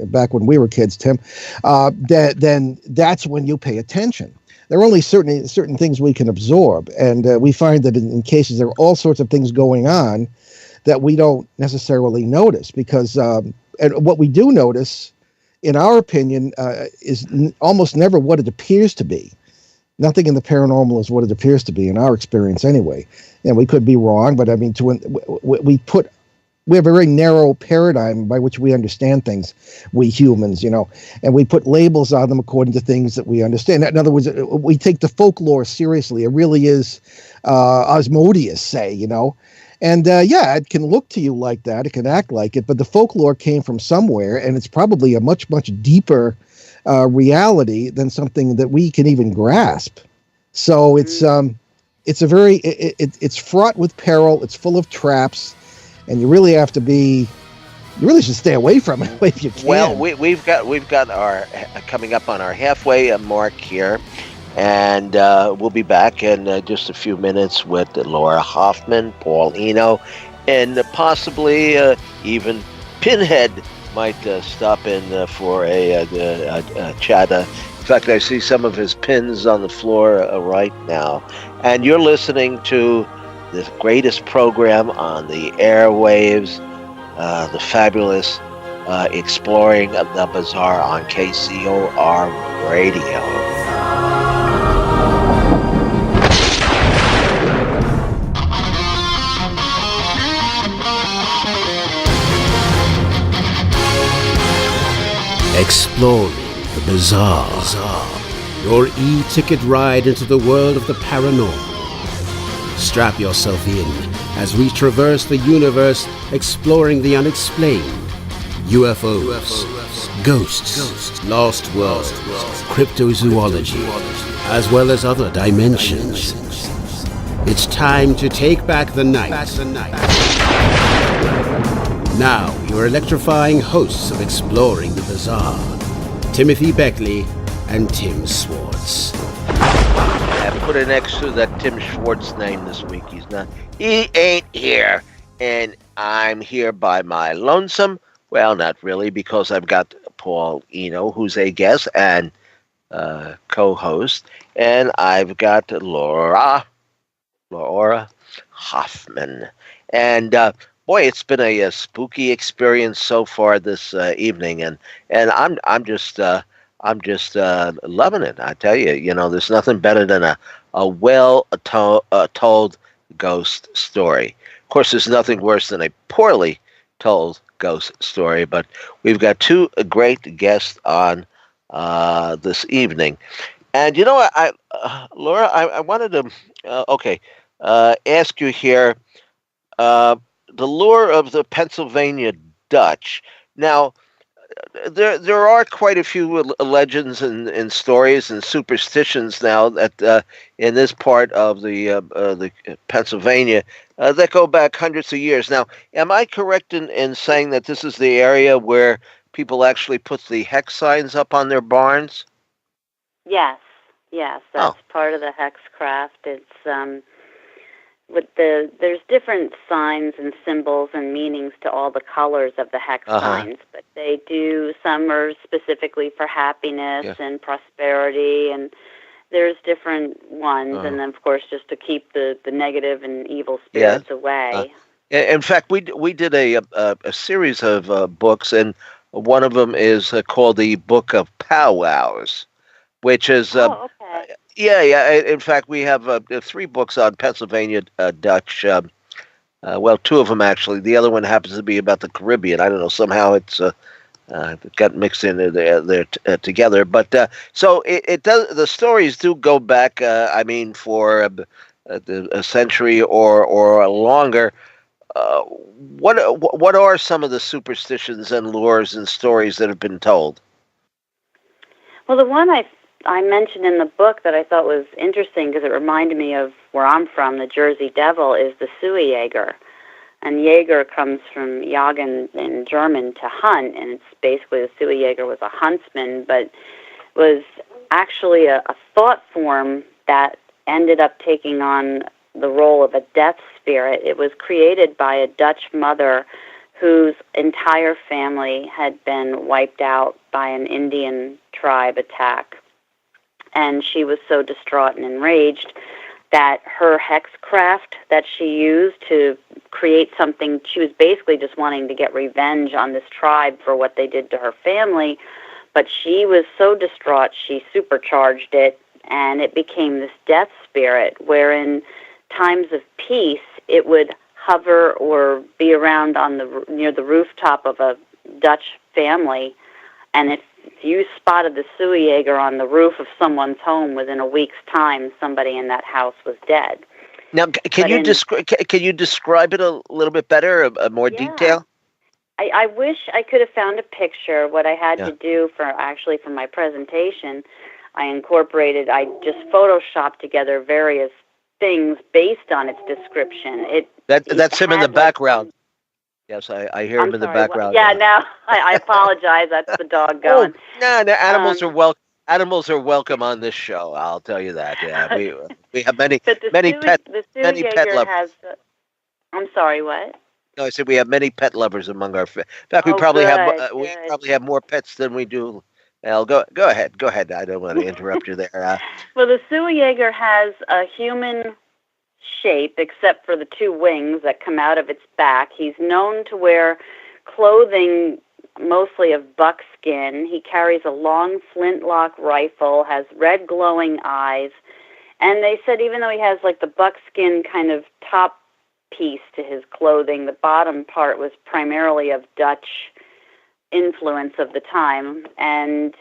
back when we were kids, Tim, then that's when you pay attention. There are only certain things we can absorb, and we find that in cases there are all sorts of things going on that we don't necessarily notice, because and what we do notice, in our opinion, is almost never what it appears to be. Nothing in the paranormal is what it appears to be, in our experience anyway. And we could be wrong, but I mean, we have a very narrow paradigm by which we understand things, we humans, and we put labels on them according to things that we understand. In other words, we take the folklore seriously. It really is Asmodeus, say, And it can look to you like that. It can act like it, but the folklore came from somewhere, and it's probably a much, much deeper reality than something that we can even grasp. So it's fraught with peril. It's full of traps. And you really should stay away from it if you can. Well, we've got our coming up on our halfway mark here, and we'll be back in just a few minutes with L'Aura Hoffman, Paul Eno, and possibly even Pinhead might stop in for a chat. In fact, I see some of his pins on the floor right now, and you're listening to the greatest program on the airwaves, the fabulous Exploring the Bizarre on KCOR Radio. Exploring the Bizarre. Your e-ticket ride into the world of the paranormal. Strap yourself in as we traverse the universe, exploring the unexplained, UFOs, ghosts, lost worlds, cryptozoology, as well as other dimensions. It's time to take back the night. Now, your electrifying hosts of Exploring the Bizarre, Timothy Beckley and Tim Swartz. I put an X to that Tim Schwartz name this week. He ain't here. and I'm here by my lonesome. Well, not really, because I've got Paul Eno, who's a guest and co-host, and I've got L'Aura Hoffman. And boy, it's been a spooky experience so far this evening, and I'm just loving it. I tell you, there's nothing better than a well told ghost story. Of course, there's nothing worse than a poorly told ghost story. But we've got two great guests on this evening, and Laura, I wanted to ask you here the lure of the Pennsylvania Dutch. Now, there are quite a few legends and stories and superstitions now that in this part of the Pennsylvania that go back hundreds of years. Now, am I correct in saying that this is the area where people actually put the hex signs up on their barns? Yes, that's part of the hexcraft. It's there's different signs and symbols and meanings to all the colors of the hex signs, but some are specifically for happiness and prosperity, and there's different ones, and then of course just to keep the negative and evil spirits away. In fact, we did a series of books, and one of them is called the Book of Powwows, which is in fact, we have 3 books on Pennsylvania Dutch. Well, 2 of them actually. The other one happens to be about the Caribbean. I don't know. Somehow it's got mixed in there together. But so it does. The stories do go back. For a century or longer. What are some of the superstitions and lures and stories that have been told? Well, the one I mentioned in the book that I thought was interesting because it reminded me of where I'm from, the Jersey Devil, is the Suey Jaeger. And Jaeger comes from Jagen in German to hunt, and it's basically the Suey Jaeger was a huntsman, but was actually a thought form that ended up taking on the role of a death spirit. It was created by a Dutch mother whose entire family had been wiped out by an Indian tribe attack. And she was so distraught and enraged that her hexcraft that she used to create something, she was basically just wanting to get revenge on this tribe for what they did to her family, but she was so distraught she supercharged it, and it became this death spirit where in times of peace it would hover or be around near the rooftop of a Dutch family, and if you spotted the Suey Jaeger on the roof of someone's home within a week's time, somebody in that house was dead. Now, can you describe it a little bit better, more detail? I wish I could have found a picture. What I had to do for my presentation, I just photoshopped together various things based on its description. That's him in the background. Yes, I hear him in the background. I apologize. That's the dog going. No, animals are welcome. Animals are welcome on this show. I'll tell you that. Yeah, we have many pet lovers. I'm sorry, what? No, I said we have many pet lovers among our. In fact, we probably have more pets than we do. Well, go ahead. Go ahead. I don't want to interrupt you there. Well, the Suey Jaeger has a human shape except for the 2 wings that come out of its back. He's known to wear clothing mostly of buckskin. He carries a long flintlock rifle, has red glowing eyes, and they said even though he has like the buckskin kind of top piece to his clothing, the bottom part was primarily of Dutch influence of the time, and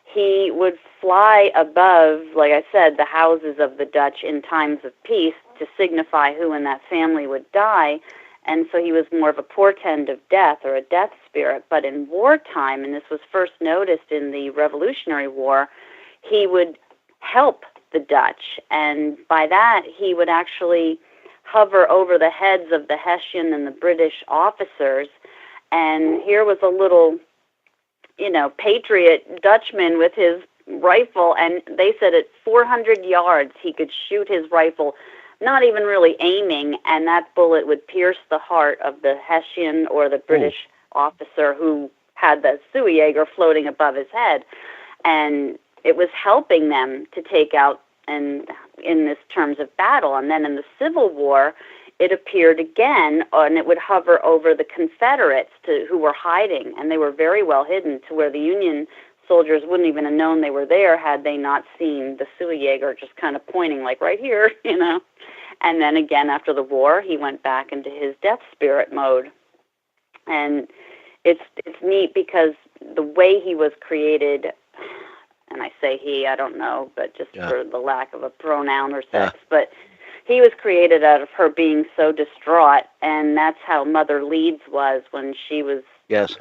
he would fly above, like I said, the houses of the Dutch in times of peace to signify who in that family would die, and so he was more of a portend of death or a death spirit. But in wartime, and this was first noticed in the Revolutionary War, he would help the Dutch, and by that he would actually hover over the heads of the Hessian and the British officers, and here was a little, patriot Dutchman with his rifle, and they said at 400 yards he could shoot his rifle not even really aiming, and that bullet would pierce the heart of the Hessian or the British officer who had the Suey Jaeger floating above his head. And it was helping them to take out, and in this terms of battle. And then in the Civil War, it appeared again, and it would hover over the Confederates who were hiding, and they were very well hidden to where the Union soldiers wouldn't even have known they were there had they not seen the Suey Jaeger just kind of pointing like right here, you know. And then again after the war, he went back into his death spirit mode. And it's neat because the way he was created, and I say he, I don't know, but just for the lack of a pronoun or sex, but he was created out of her being so distraught, and that's how Mother Leeds was when she was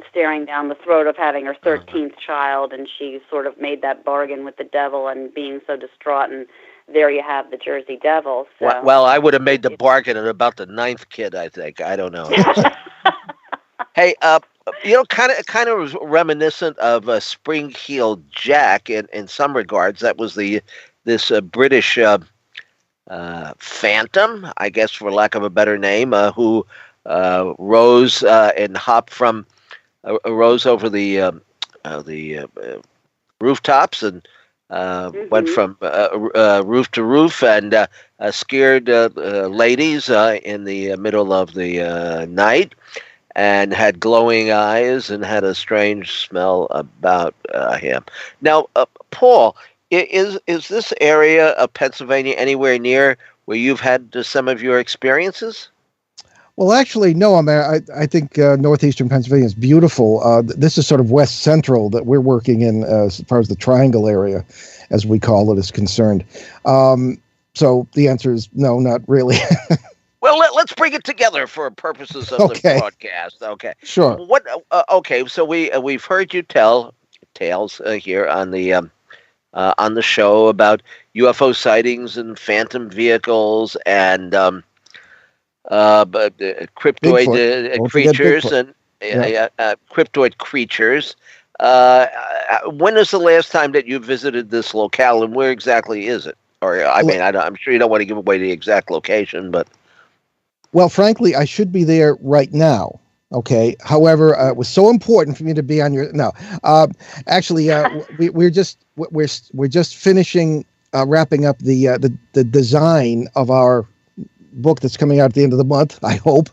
staring down the throat of having her 13th child, and she sort of made that bargain with the devil and being so distraught, and there you have the Jersey Devil. So. Well, I would have made the bargain at about the 9th kid, I think. I don't know. Hey, you know, kind of reminiscent of Spring-Heeled Jack in some regards. That was this British phantom, I guess, for lack of a better name, who rose and hopped from rose over the rooftops and went from roof to roof and scared ladies in the middle of the night, and had glowing eyes and had a strange smell about him. Now, Paul, is this area of Pennsylvania anywhere near where you've had some of your experiences? Well, actually, no. I think northeastern Pennsylvania is beautiful. This is sort of west central that we're working in as far as the Triangle area, as we call it, is concerned. So the answer is no, not really. Well, let's bring it together for purposes of the broadcast. Okay, sure. Okay, so we've heard you tell tales here on the show about UFO sightings and phantom vehicles and cryptoid creatures and cryptoid creatures. When is the last time that you visited this locale, and where exactly is it? Or I'm sure you don't want to give away the exact location, but. Well, frankly, I should be there right now. Okay. However, it was so important for me to be on your. No, actually, we're just finishing wrapping up the design of our book that's coming out at the end of the month, I hope.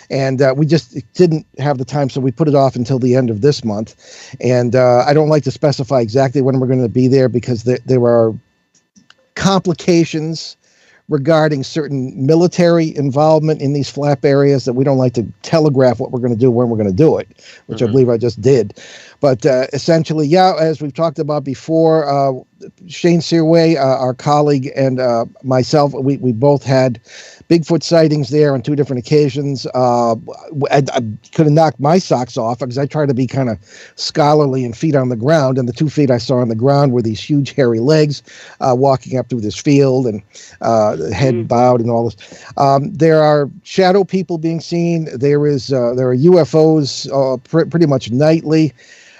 And we just didn't have the time, so we put it off until the end of this month. And I don't like to specify exactly when we're going to be there because there are complications regarding certain military involvement in these flap areas that we don't like to telegraph what we're going to do when we're going to do it, which I believe I just did. But essentially, as we've talked about before, Shane Searway, our colleague, and myself, we both had Bigfoot sightings there on 2 different occasions. I could have knocked my socks off because I try to be kind of scholarly and feet on the ground. And the 2 feet I saw on the ground were these huge hairy legs walking up through this field and head bowed and all this. There are shadow people being seen. There are UFOs pretty much nightly.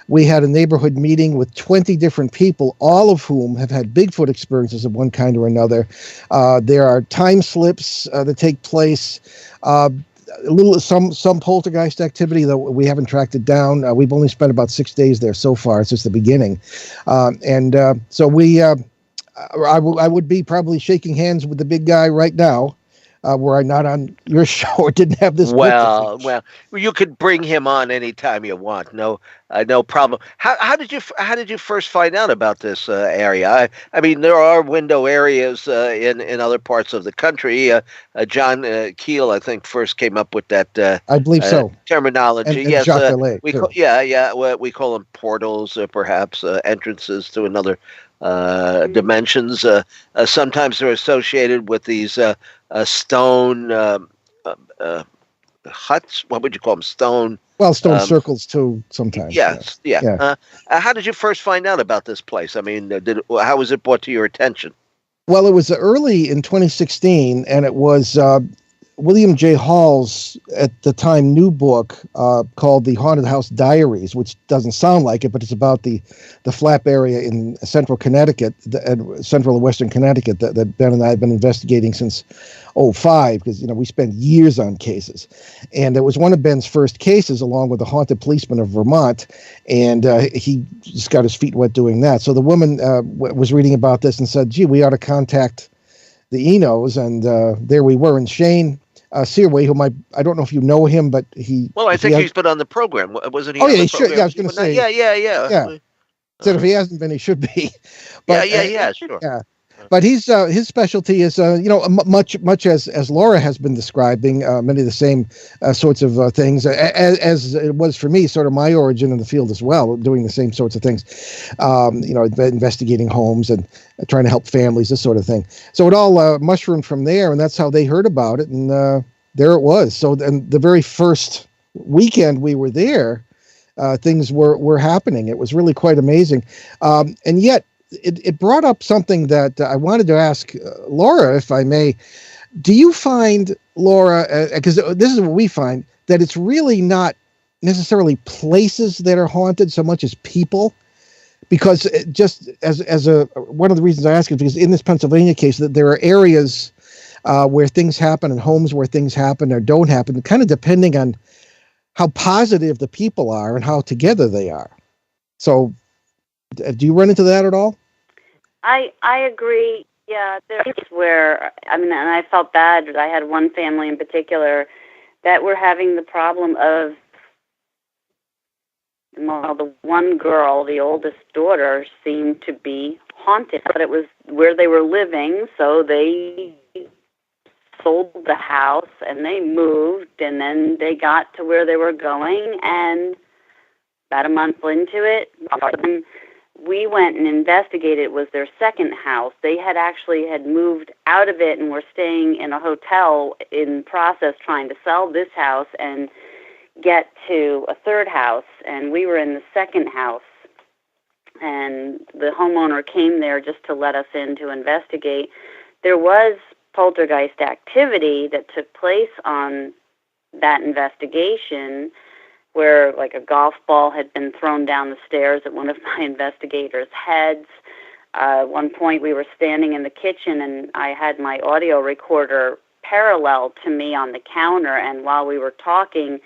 We had a neighborhood meeting with 20 different people, all of whom have had Bigfoot experiences of one kind or another. There are time slips that take place. Some poltergeist activity, though we haven't tracked it down. We've only spent about 6 days there so far. It's just the beginning, so we. I would be probably shaking hands with the big guy right now. Were I not on your show or didn't have this. Well, you could bring him on anytime you want. No problem. How did you first find out about this area? I mean, there are window areas in other parts of the country. John Keel, I think, first came up with that. I believe so. Terminology. And yes, Jacques Vallée, we call them portals, perhaps entrances to another dimensions. Sometimes they're associated with these stone huts. What would you call them? Stone circles too sometimes. Yes. Yeah. How did you first find out about this place? I mean, how was it brought to your attention? Well, it was early in 2016, and it was William J. Hall's, at the time, new book called The Haunted House Diaries, which doesn't sound like it, but it's about the flap area in central Connecticut, central and western Connecticut, that Ben and I have been investigating since '05, because we spent years on cases. And it was one of Ben's first cases, along with the haunted policeman of Vermont, and he just got his feet wet doing that. So the woman was reading about this and said, gee, we ought to contact the Enos, and there we were. And Shane Searway, whom I don't know if you know him, but he... Well, I think he's been on the program, wasn't he? Oh, yeah, he should. Yeah, I was going to say... Yeah. Said if he hasn't been, he should be. But, sure. Yeah. But his specialty is, much as L'Aura has been describing, many of the same sorts of things, as it was for me, sort of my origin in the field as well, doing the same sorts of things, investigating homes and trying to help families, this sort of thing. So it all mushroomed from there, and that's how they heard about it, and there it was. So then the very first weekend we were there, things were happening. It was really quite amazing. And yet, it brought up something that I wanted to ask L'Aura, if I may. Do you find, L'Aura, because this is what we find, that it's really not necessarily places that are haunted so much as people? Because just as one of the reasons I ask is because in this Pennsylvania case, that there are areas where things happen and homes where things happen or don't happen, kind of depending on how positive the people are and how together they are. So do you run into that at all? I agree. Yeah, there's where, and I felt bad. I had one family in particular that were having the problem of, the one girl, the oldest daughter, seemed to be haunted, but it was where they were living, so they sold the house and they moved, and then they got to where they were going, and about a month into it, we went and investigated. It was their second house. They had moved out of it and were staying in a hotel in process trying to sell this house and get to a third house. And we were in the second house. And the homeowner came there just to let us in to investigate. There was poltergeist activity that took place on that investigation, where like a golf ball had been thrown down the stairs at one of my investigators' heads. At one point we were standing in the kitchen and I had my audio recorder parallel to me on the counter, and while we were talking,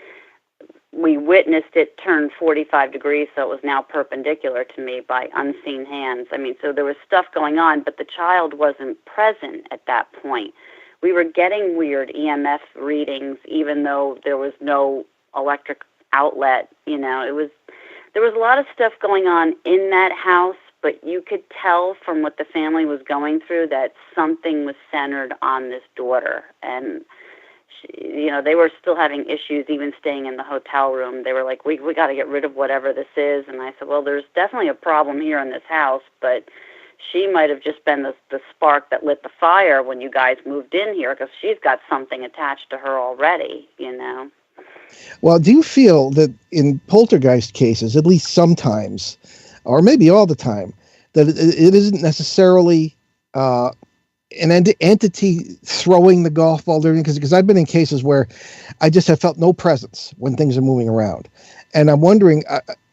we witnessed it turn 45 degrees, so it was now perpendicular to me by unseen hands. So there was stuff going on, but the child wasn't present at that point. We were getting weird EMF readings, even though there was no electric outlet. There was a lot of stuff going on in that house, but you could tell from what the family was going through that something was centered on this daughter. And they were still having issues even staying in the hotel room. They were like, we got to get rid of whatever this is. And I said, well, there's definitely a problem here in this house, but she might have just been the spark that lit the fire when you guys moved in here, because she's got something attached to her already. Well, do you feel that in poltergeist cases, at least sometimes, or maybe all the time, that it isn't necessarily an entity throwing the golf ball during? Because I've been in cases where I just have felt no presence when things are moving around. And I'm wondering,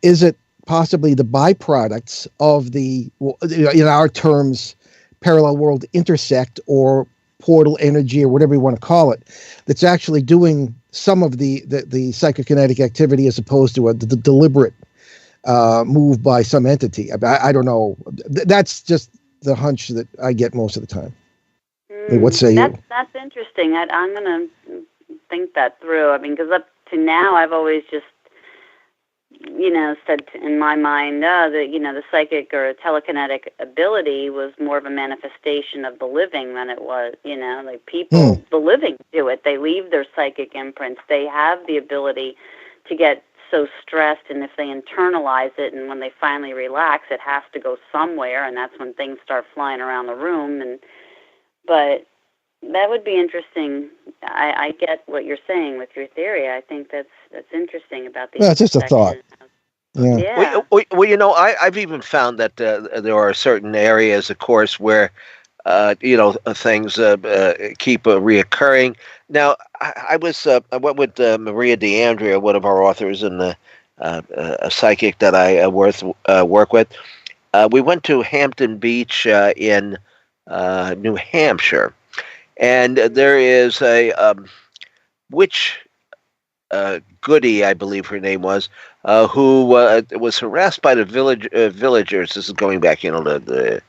is it possibly the byproducts of the, in our terms, parallel world intersect or portal energy or whatever you want to call it, that's actually doing some of the psychokinetic activity as opposed to the deliberate move by some entity? I don't know. That's just the hunch that I get most of the time. What say you? That's interesting. I'm going to think that through. Because up to now, I've always just, said in my mind, the psychic or telekinetic ability was more of a manifestation of the living than it was, like people, the living do it. They leave their psychic imprints. They have the ability to get so stressed, and if they internalize it, and when they finally relax, it has to go somewhere, and that's when things start flying around the room. But that would be interesting. I get what you're saying with your theory. I think that's interesting about the. No, it's just a thought. Yeah. Well, I've even found that there are certain areas, of course, where things keep reoccurring. Now, I went with Maria DeAndrea, one of our authors and a psychic that I work with. We went to Hampton Beach in New Hampshire, and there is a witch Goody, I believe her name was, who was harassed by the villagers. This is going back, the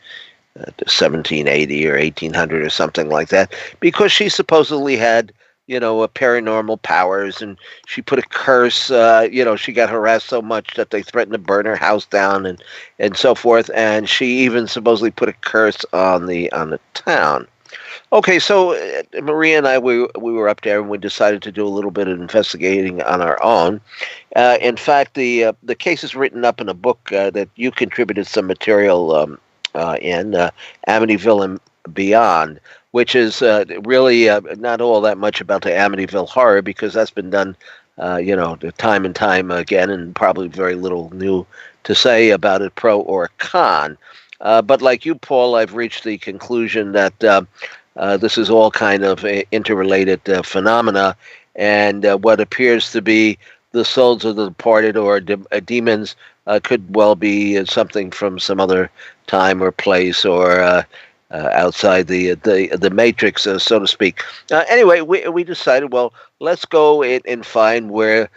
1780 or 1800 or something like that, because she supposedly had, paranormal powers, and she put a curse. She got harassed so much that they threatened to burn her house down and so forth. And she even supposedly put a curse on the town. Okay, so Maria and I, we were up there, and we decided to do a little bit of investigating on our own. In fact, the case is written up in a book that you contributed some material in Amityville and Beyond, which is really not all that much about the Amityville horror, because that's been done, time and time again, and probably very little new to say about it, pro or con. But like you, Paul, I've reached the conclusion that this is all kind of interrelated phenomena, and what appears to be the souls of the departed or demons could well be something from some other time or place, or outside the matrix, so to speak. Anyway, we decided, well, let's go and find where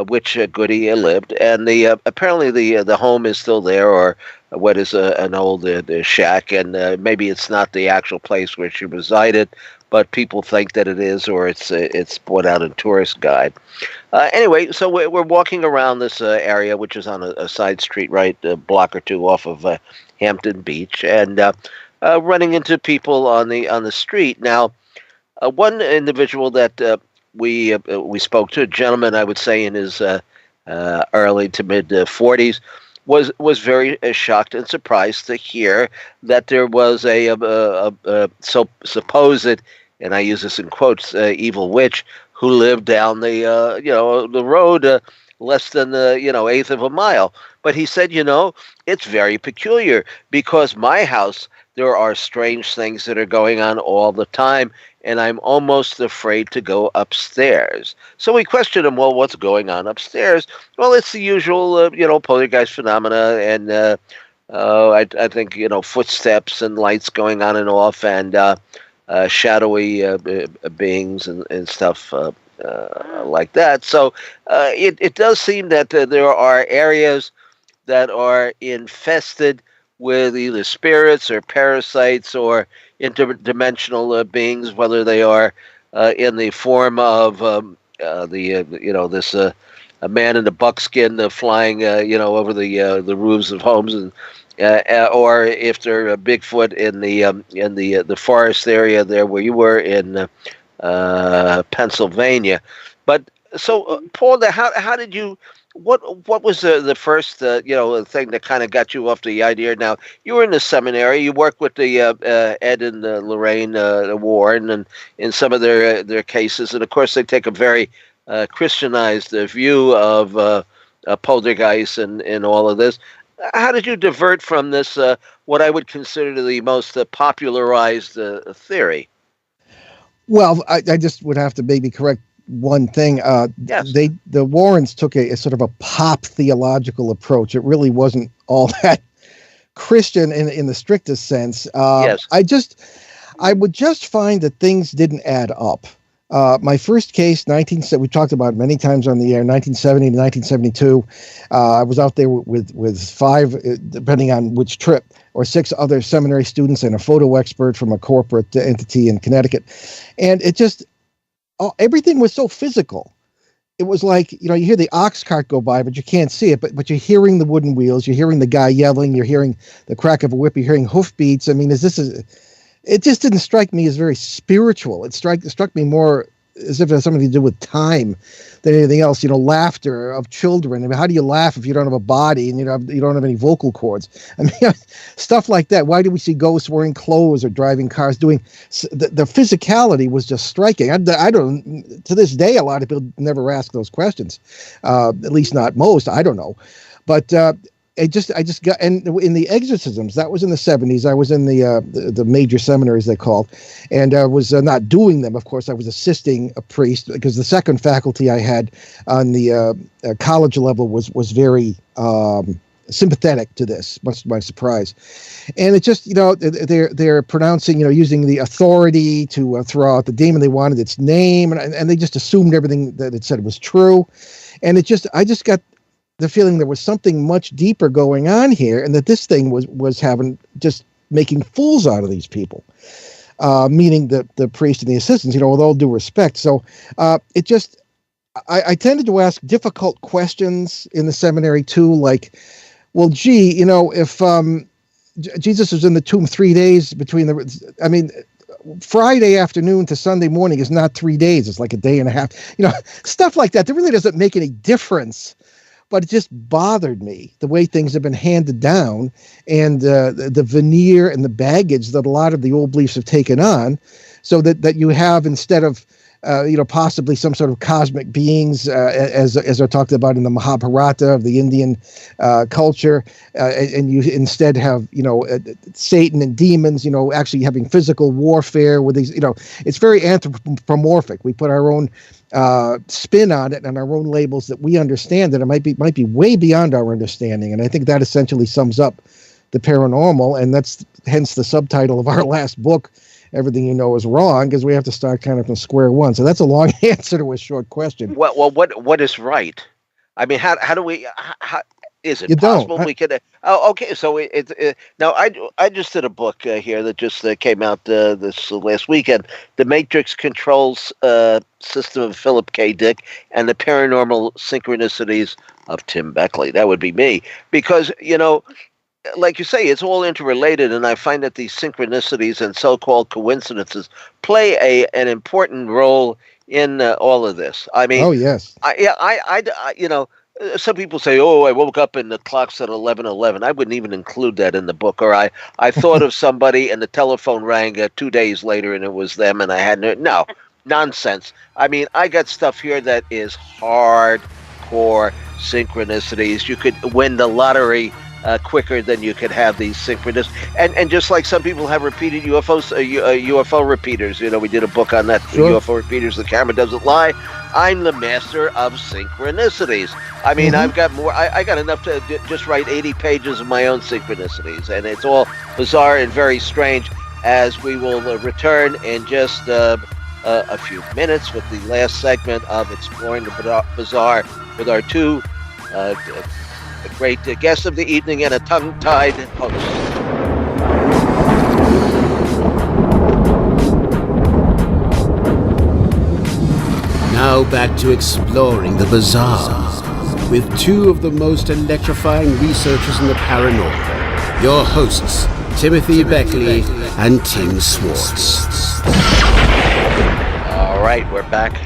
which Goody lived, and apparently the home is still there, or what is an old shack, and maybe it's not the actual place where she resided, but people think that it is, or it's brought out in tourist guide. Anyway, so we're walking around this area, which is on a side street, right, a block or two off of Hampton Beach, and running into people on the street. Now, one individual that we spoke to, a gentleman, I would say in his early to mid 40s, was very shocked and surprised to hear that there was a supposed, and I use this in quotes, evil witch who lived down the road less than the eighth of a mile. But he said, it's very peculiar, because my house, there are strange things that are going on all the time, and I'm almost afraid to go upstairs. So we questioned him, well, what's going on upstairs? Well, it's the usual, poltergeist phenomena, and I think, footsteps and lights going on and off, and shadowy beings and stuff like that. So it does seem that there are areas that are infested with either spirits or parasites or interdimensional beings, whether they are in the form of this a man in a buckskin flying over the roofs of homes, and or if they're Bigfoot in the forest area there where you were in Pennsylvania. But so Paul, how did you? What was the first thing that kind of got you off the idea? Now, you were in the seminary. You worked with the Ed and Lorraine Warren and in some of their cases, and of course they take a very Christianized view of poltergeist and all of this. How did you divert from this what I would consider the most popularized theory? Well, I just would have to maybe correct one thing. Yes. The Warrens took a sort of a pop theological approach. It really wasn't all that Christian in the strictest sense. Yes. I would just find that things didn't add up. My first case, we talked about it many times on the air, 1970 to 1972. I was out there with 5, depending on which trip, or 6 other seminary students and a photo expert from a corporate entity in Connecticut. And it just, everything was so physical. It was like, you hear the ox cart go by, but you can't see it, but you're hearing the wooden wheels, you're hearing the guy yelling, you're hearing the crack of a whip, you're hearing hoofbeats. I mean, it just didn't strike me as very spiritual. It struck me more as if it has something to do with time than anything else. Laughter of children. I mean, how do you laugh if you don't have a body and you don't have any vocal cords? I mean, stuff like that. Why do we see ghosts wearing clothes or driving cars? The physicality was just striking. I don't. To this day, a lot of people never ask those questions. At least not most. I don't know, but I just got, and in the exorcisms, that was in the 70s. I was in the major seminaries, they called, and I was not doing them. Of course, I was assisting a priest, because the second faculty I had on the college level was very sympathetic to this, much to my surprise. And it just, they're pronouncing, using the authority to throw out the demon. They wanted its name, and they just assumed everything that it said was true. And I just got the feeling there was something much deeper going on here, and that this thing was just making fools out of these people, meaning the priest and the assistants, with all due respect. So it just, I tended to ask difficult questions in the seminary too, like, well, gee, if Jesus was in the tomb 3 days Friday afternoon to Sunday morning is not 3 days. It's like a day and a half, stuff like that. That really doesn't make any difference. But it just bothered me, the way things have been handed down, and the veneer and the baggage that a lot of the old beliefs have taken on, so that you have, instead of possibly some sort of cosmic beings, as are talked about in the Mahabharata of the Indian culture, and you instead have Satan and demons, actually having physical warfare with these. It's very anthropomorphic. We put our own spin on it and our own labels that we understand, that it might be way beyond our understanding. And I think that essentially sums up the paranormal, and that's hence the subtitle of our last book, Everything You Know Is Wrong, because we have to start kind of from square one. So that's a long answer to a short question. Well, what is right? I mean, how do we? How is it possible we could? Okay. So now I just did a book here that just came out this last weekend. The Matrix Controls System of Philip K. Dick and the Paranormal Synchronicities of Tim Beckley. That would be me, because like you say, it's all interrelated, and I find that these synchronicities and so-called coincidences play an important role in all of this. I mean, oh yes, some people say, "Oh, I woke up and the clock said 11:11." I wouldn't even include that in the book. Or I thought of somebody and the telephone rang 2 days later and it was them, and I had no nonsense. I mean, I got stuff here that is hardcore synchronicities. You could win the lottery quicker than you could have these synchronous, and just like some people have repeated UFOs, UFO repeaters. We did a book on that. Sure. UFO repeaters, the camera doesn't lie. I'm the master of synchronicities. I mean, I've got more. I got enough to just write 80 pages of my own synchronicities, and it's all bizarre and very strange. As we will return in just a few minutes with the last segment of Exploring the Bizarre with our two great guest of the evening and a tongue-tied host. Now back to Exploring the Bizarre with two of the most electrifying researchers in the paranormal, your hosts, Timothy Beckley and Tim Swartz. All right, we're back.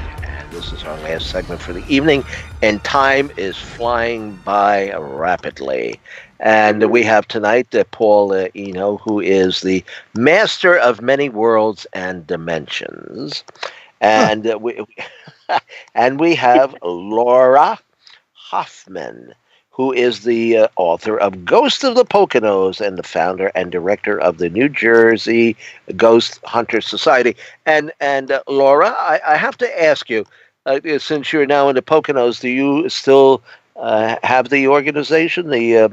This is our last segment for the evening, and time is flying by rapidly. And we have tonight Paul Eno, who is the master of many worlds and dimensions. And we have L'Aura Hoffman, who is the author of Ghost of the Poconos and the founder and director of the New Jersey Ghost Hunter Society. And L'Aura, I have to ask you, since you're now in the Poconos, do you still have the organization, the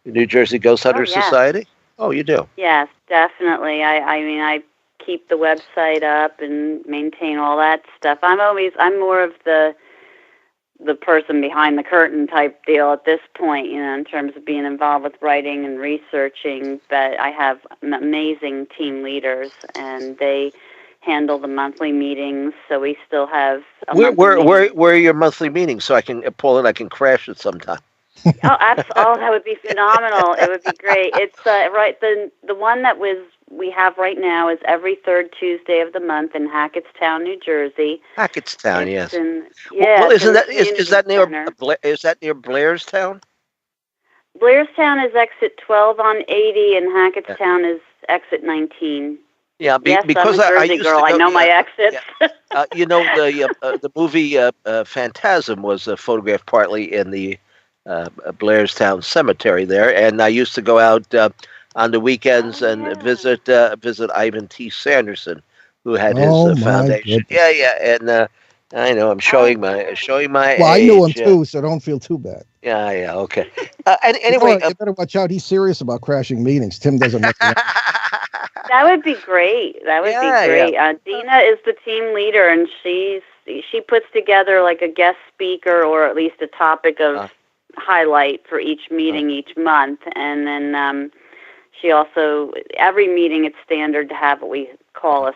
New Jersey Ghost Hunter Society? Oh, you do? Yes, definitely. I mean, I keep the website up and maintain all that stuff. I'm more of the person behind the curtain type deal at this point, in terms of being involved with writing and researching. But I have amazing team leaders, and they handle the monthly meetings, so we still have where are your monthly meetings, so I can crash it sometime? That would be phenomenal. It would be great. It's right, the one that we have right now is every third Tuesday of the month in Hackettstown, New Jersey. Hackettstown, yes. Well, is that near Blairstown? Blairstown is exit 12 on 80, and Hackettstown is exit 19. Yeah, yes, because I'm a Jersey girl. I know my exits. The movie Phantasm was photographed partly in the Blairstown Cemetery there, and I used to go out on the weekends and visit Ivan T. Sanderson, who had his foundation. Goodness. And I know I'm showing my Well, I knew him age. too, so don't feel too bad. Yeah, okay. And anyway, you better watch out. He's serious about crashing meetings. Tim doesn't mess around. That would be great. That would be great. Yeah. Dina is the team leader, and she puts together like a guest speaker or at least a topic of highlight for each meeting each month. And then she also, every meeting it's standard to have what we call a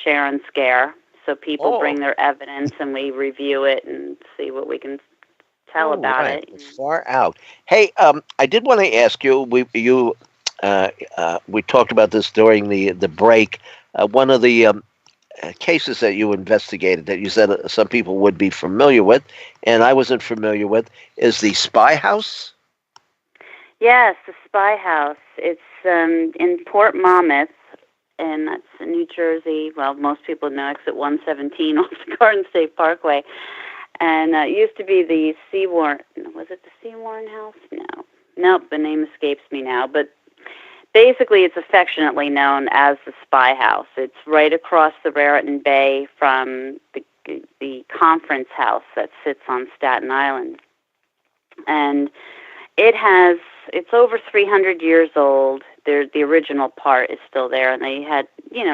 share and scare. So people bring their evidence and we review it and see what we can tell about it. Far out. Hey, I did want to ask you. We talked about this during the break. One of the cases that you investigated that you said some people would be familiar with, and I wasn't familiar with, is the Spy House. Yes, the Spy House. It's in Port Monmouth, and that's in New Jersey. Well, most people know exit 117 off the Garden State Parkway. And it used to be the Seawarren. Was it the Seawarren House? No. Nope, the name escapes me now. But basically, it's affectionately known as the Spy House. It's right across the Raritan Bay from the conference house that sits on Staten Island. And it's over 300 years old. The original part is still there, and they had,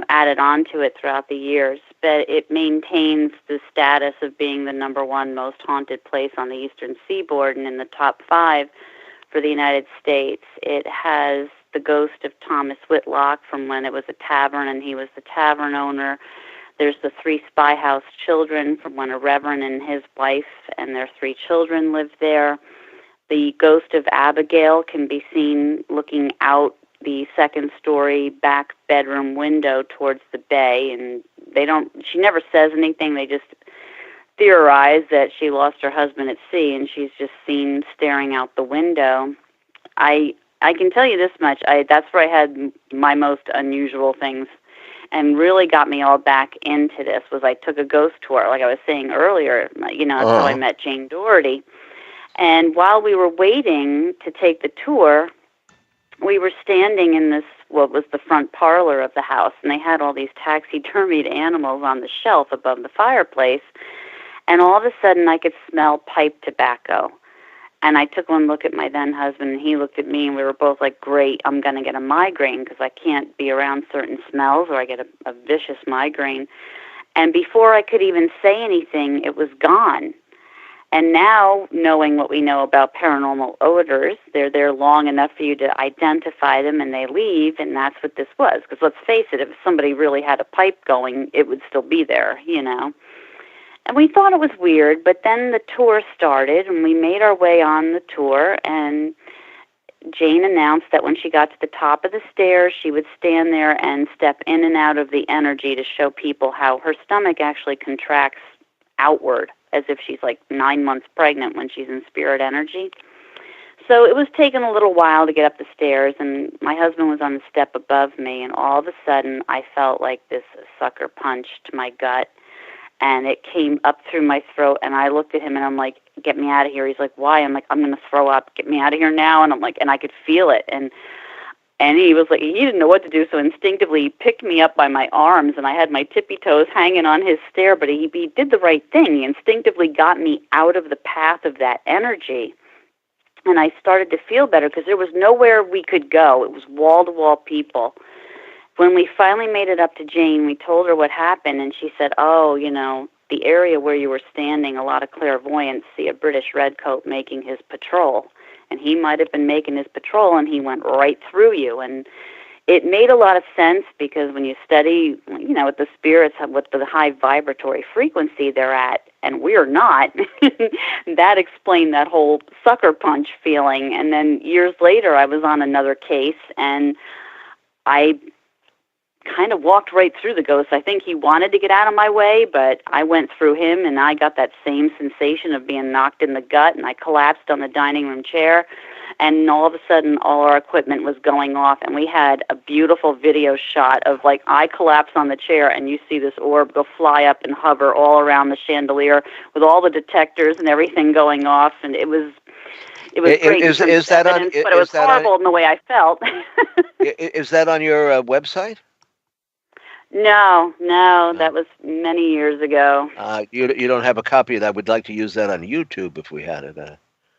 added on to it throughout the years. But it maintains the status of being the #1 most haunted place on the Eastern Seaboard and in the top 5 for the United States. It has the ghost of Thomas Whitlock from when it was a tavern and he was the tavern owner. There's the 3 Spy House children from when a reverend and his wife and their 3 children lived there. The ghost of Abigail can be seen looking out the second-story back bedroom window towards the bay, and she never says anything. They just theorize that she lost her husband at sea, and she's just seen staring out the window. I can tell you this much. That's where I had my most unusual things and really got me all back into this was I took a ghost tour, like I was saying earlier. That's how I met Jane Doherty. And while we were waiting to take the tour, we were standing in what was the front parlor of the house, and they had all these taxidermied animals on the shelf above the fireplace. And all of a sudden, I could smell pipe tobacco. And I took one look at my then husband, and he looked at me, and we were both like, great, I'm going to get a migraine because I can't be around certain smells or I get a vicious migraine. And before I could even say anything, it was gone. And now, knowing what we know about paranormal odors, they're there long enough for you to identify them, and they leave, and that's what this was. Because let's face it, if somebody really had a pipe going, it would still be there, And we thought it was weird, but then the tour started, and we made our way on the tour, and Jane announced that when she got to the top of the stairs, she would stand there and step in and out of the energy to show people how her stomach actually contracts outward, as if she's like 9 months pregnant when she's in spirit energy. So it was taking a little while to get up the stairs, and my husband was on the step above me, and all of a sudden I felt like this sucker punch to my gut, and it came up through my throat, and I looked at him, and I'm like, get me out of here. He's like, why? I'm like, I'm going to throw up. Get me out of here now. And I'm like, and I could feel it, and he was like, he didn't know what to do, so instinctively he picked me up by my arms, and I had my tippy toes hanging on his stair, but he did the right thing. He instinctively got me out of the path of that energy, and I started to feel better because there was nowhere we could go. It was wall-to-wall people. When we finally made it up to Jane, we told her what happened, and she said, the area where you were standing, a lot of clairvoyants see a British redcoat making his patrol. And he might have been making his patrol, and he went right through you. And it made a lot of sense because when you study, what the spirits have, what the high vibratory frequency they're at, and we're not, that explained that whole sucker punch feeling. And then years later, I was on another case, and I kind of walked right through the ghost. I think he wanted to get out of my way, but I went through him, and I got that same sensation of being knocked in the gut, and I collapsed on the dining room chair, and all of a sudden all our equipment was going off, and we had a beautiful video shot of, like, I collapse on the chair, and you see this orb go fly up and hover all around the chandelier with all the detectors and everything going off, and it was It was great in terms of evidence, but it was horrible in the way I felt. Is that on your website? No, that was many years ago. You don't have a copy of that. We'd like to use that on YouTube if we had it.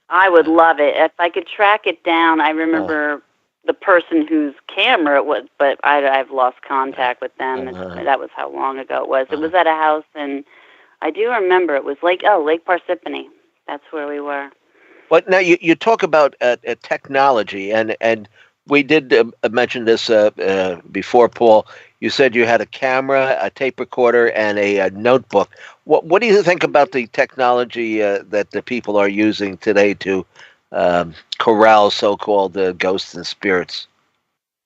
I would love it. If I could track it down, I remember the person whose camera it was, but I've lost contact with them. That was how long ago it was. It was at a house, and I do remember it was Lake Parsippany. That's where we were. But now you talk about technology, and we did mention this before, Paul. You said you had a camera, a tape recorder, and a notebook. What do you think about the technology that the people are using today to corral so-called ghosts and spirits?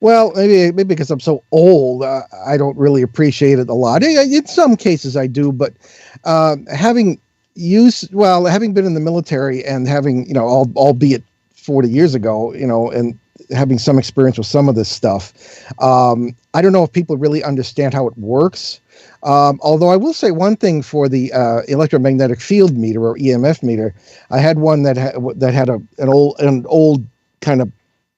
Well, maybe because I'm so old, I don't really appreciate it a lot. In some cases, I do, but having been in the military and having, albeit 40 years ago, and having some experience with some of this stuff, I don't know if people really understand how it works. Although I will say one thing for the electromagnetic field meter or EMF meter, I had one that had an old kind of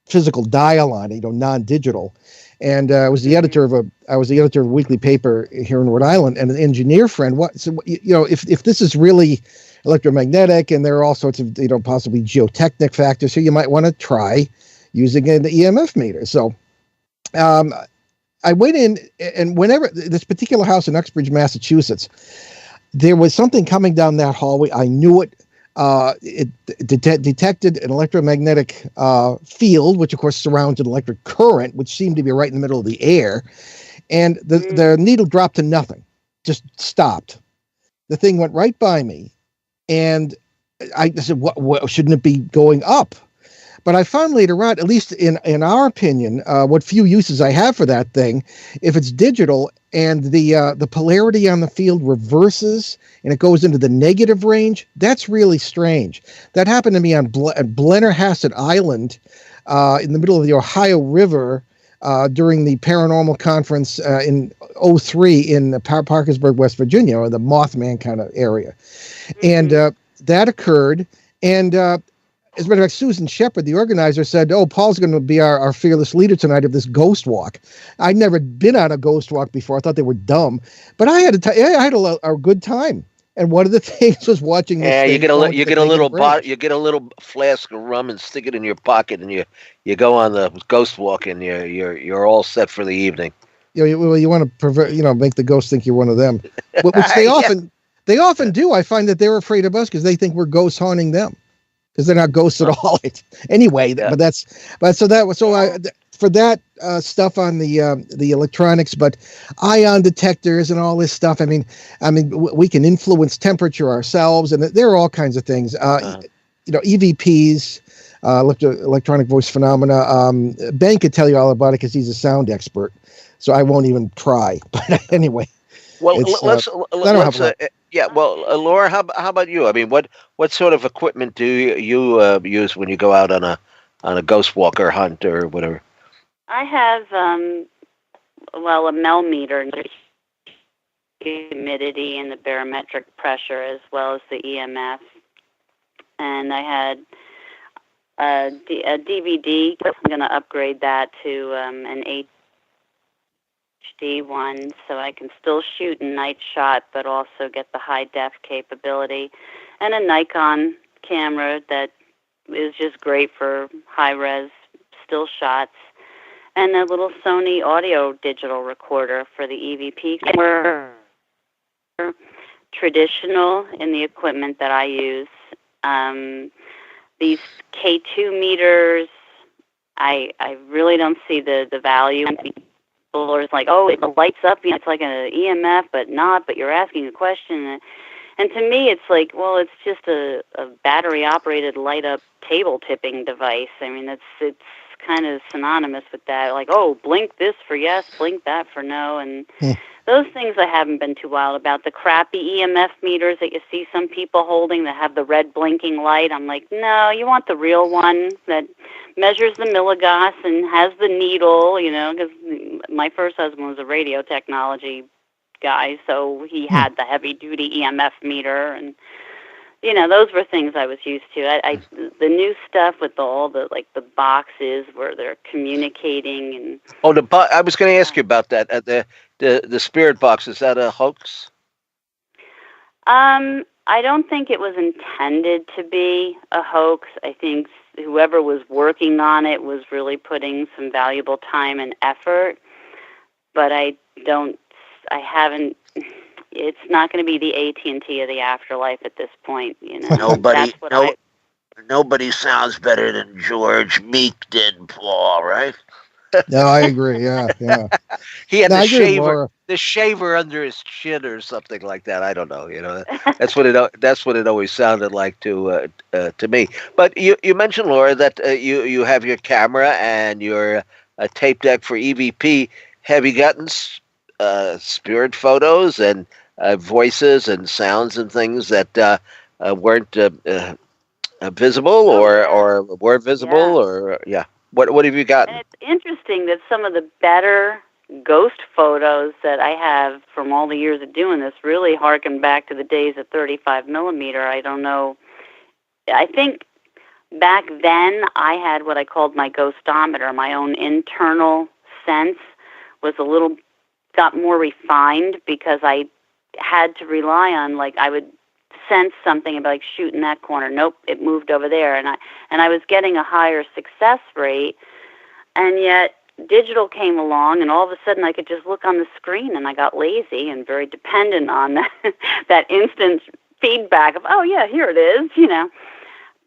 physical dial on it, non-digital, and I was the editor of a weekly paper here in Rhode Island, and an engineer friend. If this is really electromagnetic, and there are all sorts of possibly geotechnic factors here, you might want to try using an EMF meter. So I went in, and whenever this particular house in Uxbridge, Massachusetts, there was something coming down that hallway. I knew it. It detected an electromagnetic field, which of course surrounds an electric current, which seemed to be right in the middle of the air. And the needle dropped to nothing, just stopped. The thing went right by me. And I said, what shouldn't it be going up? But I found later on, at least in our opinion, what few uses I have for that thing, if it's digital and the polarity on the field reverses and it goes into the negative range, that's really strange. That happened to me on Blennerhassett Island in the middle of the Ohio River during the Paranormal Conference in 2003 in Parkersburg, West Virginia, or the Mothman kind of area. And that occurred. And as a matter of fact, Susan Shepard, the organizer, said, Paul's going to be our fearless leader tonight of this ghost walk. I'd never been on a ghost walk before. I thought they were dumb. But I had a good time. And one of the things was watching this thing. You get a little flask of rum and stick it in your pocket, and you go on the ghost walk, and you're all set for the evening. You want to make the ghosts think you're one of them, which they often do. I find that they're afraid of us because they think we're ghosts haunting them, because they're not ghosts at all. Anyway, for that stuff on the electronics, but ion detectors and all this stuff. I mean, we can influence temperature ourselves, and there are all kinds of things. EVPs, electronic voice phenomena. Ben could tell you all about it because he's a sound expert. So I won't even try. But anyway. Well, L'Aura, how about you? I mean, what sort of equipment do you use when you go out on a ghost walk or hunt or whatever? I have a Mel meter, humidity and the barometric pressure, as well as the EMF, and I had a DVD. I'm going to upgrade that to an HD one, so I can still shoot in night shot, but also get the high def capability, and a Nikon camera that is just great for high res still shots, and a little Sony audio digital recorder for the EVP camera. Traditional in the equipment that I use. These K2 meters, I really don't see the value. People are like, it lights up, it's like an EMF, but you're asking a question. And to me, it's like, it's just a battery-operated light-up table tipping device. I mean, it's kind of synonymous with that. Like, blink this for yes, blink that for no. And those things I haven't been too wild about. The crappy EMF meters that you see some people holding that have the red blinking light, I'm like, no, you want the real one that measures the milligauss and has the needle, because my first husband was a radio technology guy, so he had the heavy-duty EMF meter. And those were things I was used to. The new stuff with all the the boxes where they're communicating and. Oh, I was going to ask you about that. The spirit box, is that a hoax? I don't think it was intended to be a hoax. I think whoever was working on it was really putting some valuable time and effort. But it's not going to be the AT&T of the afterlife at this point. Nobody sounds better than George Meek did, Paul, right? No, I agree. Yeah. He had the shaver under his chin or something like that. I don't know. That's what it always sounded like to me. But you mentioned, Laura, that you have your camera and your tape deck for EVP. Have you gotten spirit photos and voices and sounds and things that weren't visible or were visible What have you gotten? And it's interesting that some of the better ghost photos that I have from all the years of doing this really harken back to the days of 35 millimeter. I don't know. I think back then I had what I called my ghostometer. My own internal sense was got more refined because I had to rely on, I would sense something and be like, shoot in that corner. Nope, it moved over there. And I was getting a higher success rate. And yet digital came along, and all of a sudden I could just look on the screen, and I got lazy and very dependent on that instant feedback of, oh yeah, here it is,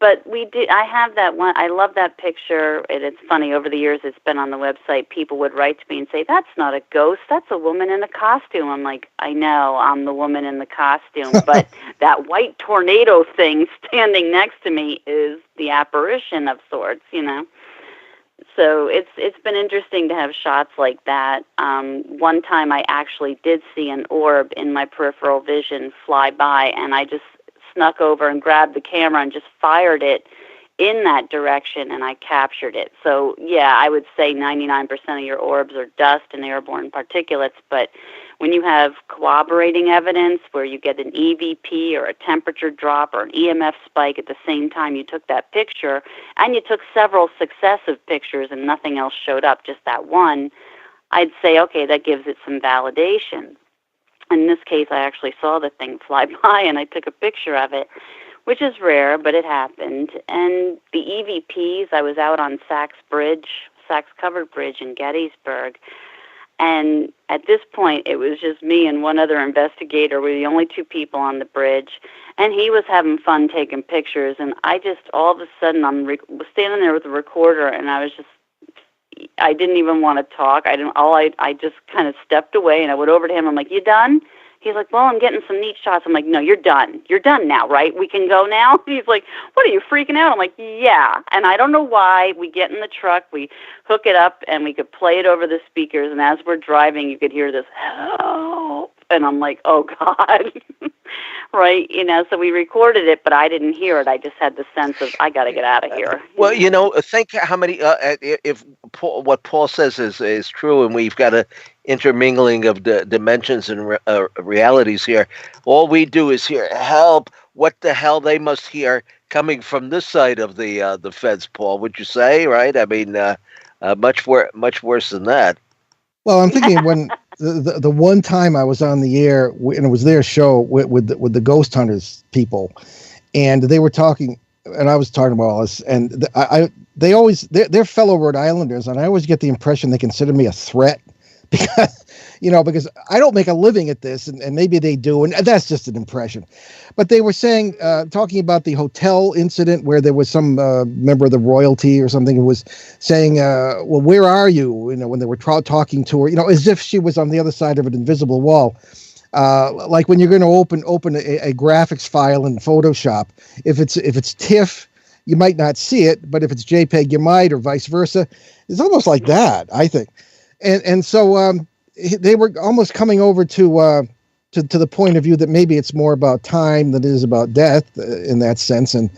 But I have that one. I love that picture. And it's funny, over the years it's been on the website. People would write to me and say, that's not a ghost. That's a woman in a costume. I'm like, I know, I'm the woman in the costume. But that white tornado thing standing next to me is the apparition of sorts, So it's been interesting to have shots like that. One time I actually did see an orb in my peripheral vision fly by, and I just snuck over and grabbed the camera and just fired it in that direction, and I captured it. So, yeah, I would say 99% of your orbs are dust and airborne particulates, but when you have corroborating evidence where you get an EVP or a temperature drop or an EMF spike at the same time you took that picture, and you took several successive pictures and nothing else showed up, just that one, I'd say, okay, that gives it some validation. In this case, I actually saw the thing fly by, and I took a picture of it, which is rare, but it happened. And the EVPs, I was out on Sachs Covered Bridge in Gettysburg, and at this point, it was just me and one other investigator. We were the only two people on the bridge, and he was having fun taking pictures, and I just, all of a sudden, was standing there with the recorder, and I didn't even want to talk. I just kind of stepped away, and I went over to him. I'm like, you done? He's like, well, I'm getting some neat shots. I'm like, no, you're done. You're done now, right? We can go now? He's like, what, are you freaking out? I'm like, yeah. And I don't know why. We get in the truck, we hook it up, and we could play it over the speakers. And as we're driving, you could hear this, help. And I'm like, oh, God. Right? So we recorded it, but I didn't hear it. I just had the sense of, I got to get out of here. Well, think how many, if what Paul says is true, and we've got a intermingling of the dimensions and realities here. All we do is hear help. What the hell they must hear coming from this side of the fence, Paul? Would you say? Right? I mean, much worse than that. Well, I'm thinking when the one time I was on the air, and it was their show with the Ghost Hunters people, and they were talking, and I was talking about all this, and they're fellow Rhode Islanders, and I always get the impression they consider me a threat. Because I don't make a living at this, and maybe they do, and that's just an impression. But they were saying, talking about the hotel incident where there was some member of the royalty or something who was saying, well, where are you? When they were talking to her, as if she was on the other side of an invisible wall. Like when you're going to open a graphics file in Photoshop, if it's TIFF, you might not see it, but if it's JPEG, you might, or vice versa. It's almost like that, I think. And so they were almost coming over to the point of view that maybe it's more about time than it is about death in that sense, and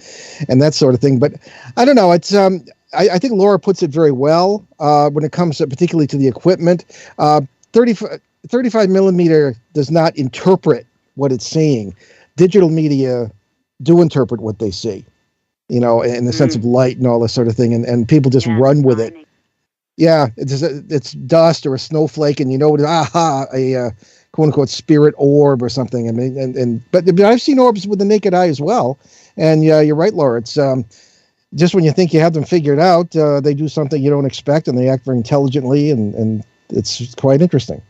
that sort of thing. But I don't know. It's I think Laura puts it very well when it comes particularly to the equipment. 35 millimeter does not interpret what it's seeing. Digital media do interpret what they see, you know, in the sense of light and all this sort of thing, and people just run with it. Yeah, it's dust or a snowflake, and you know, a quote unquote spirit orb or something. I mean, but I've seen orbs with the naked eye as well, and yeah, you're right, Laura. It's just when you think you have them figured out, they do something you don't expect, and they act very intelligently, and it's quite interesting.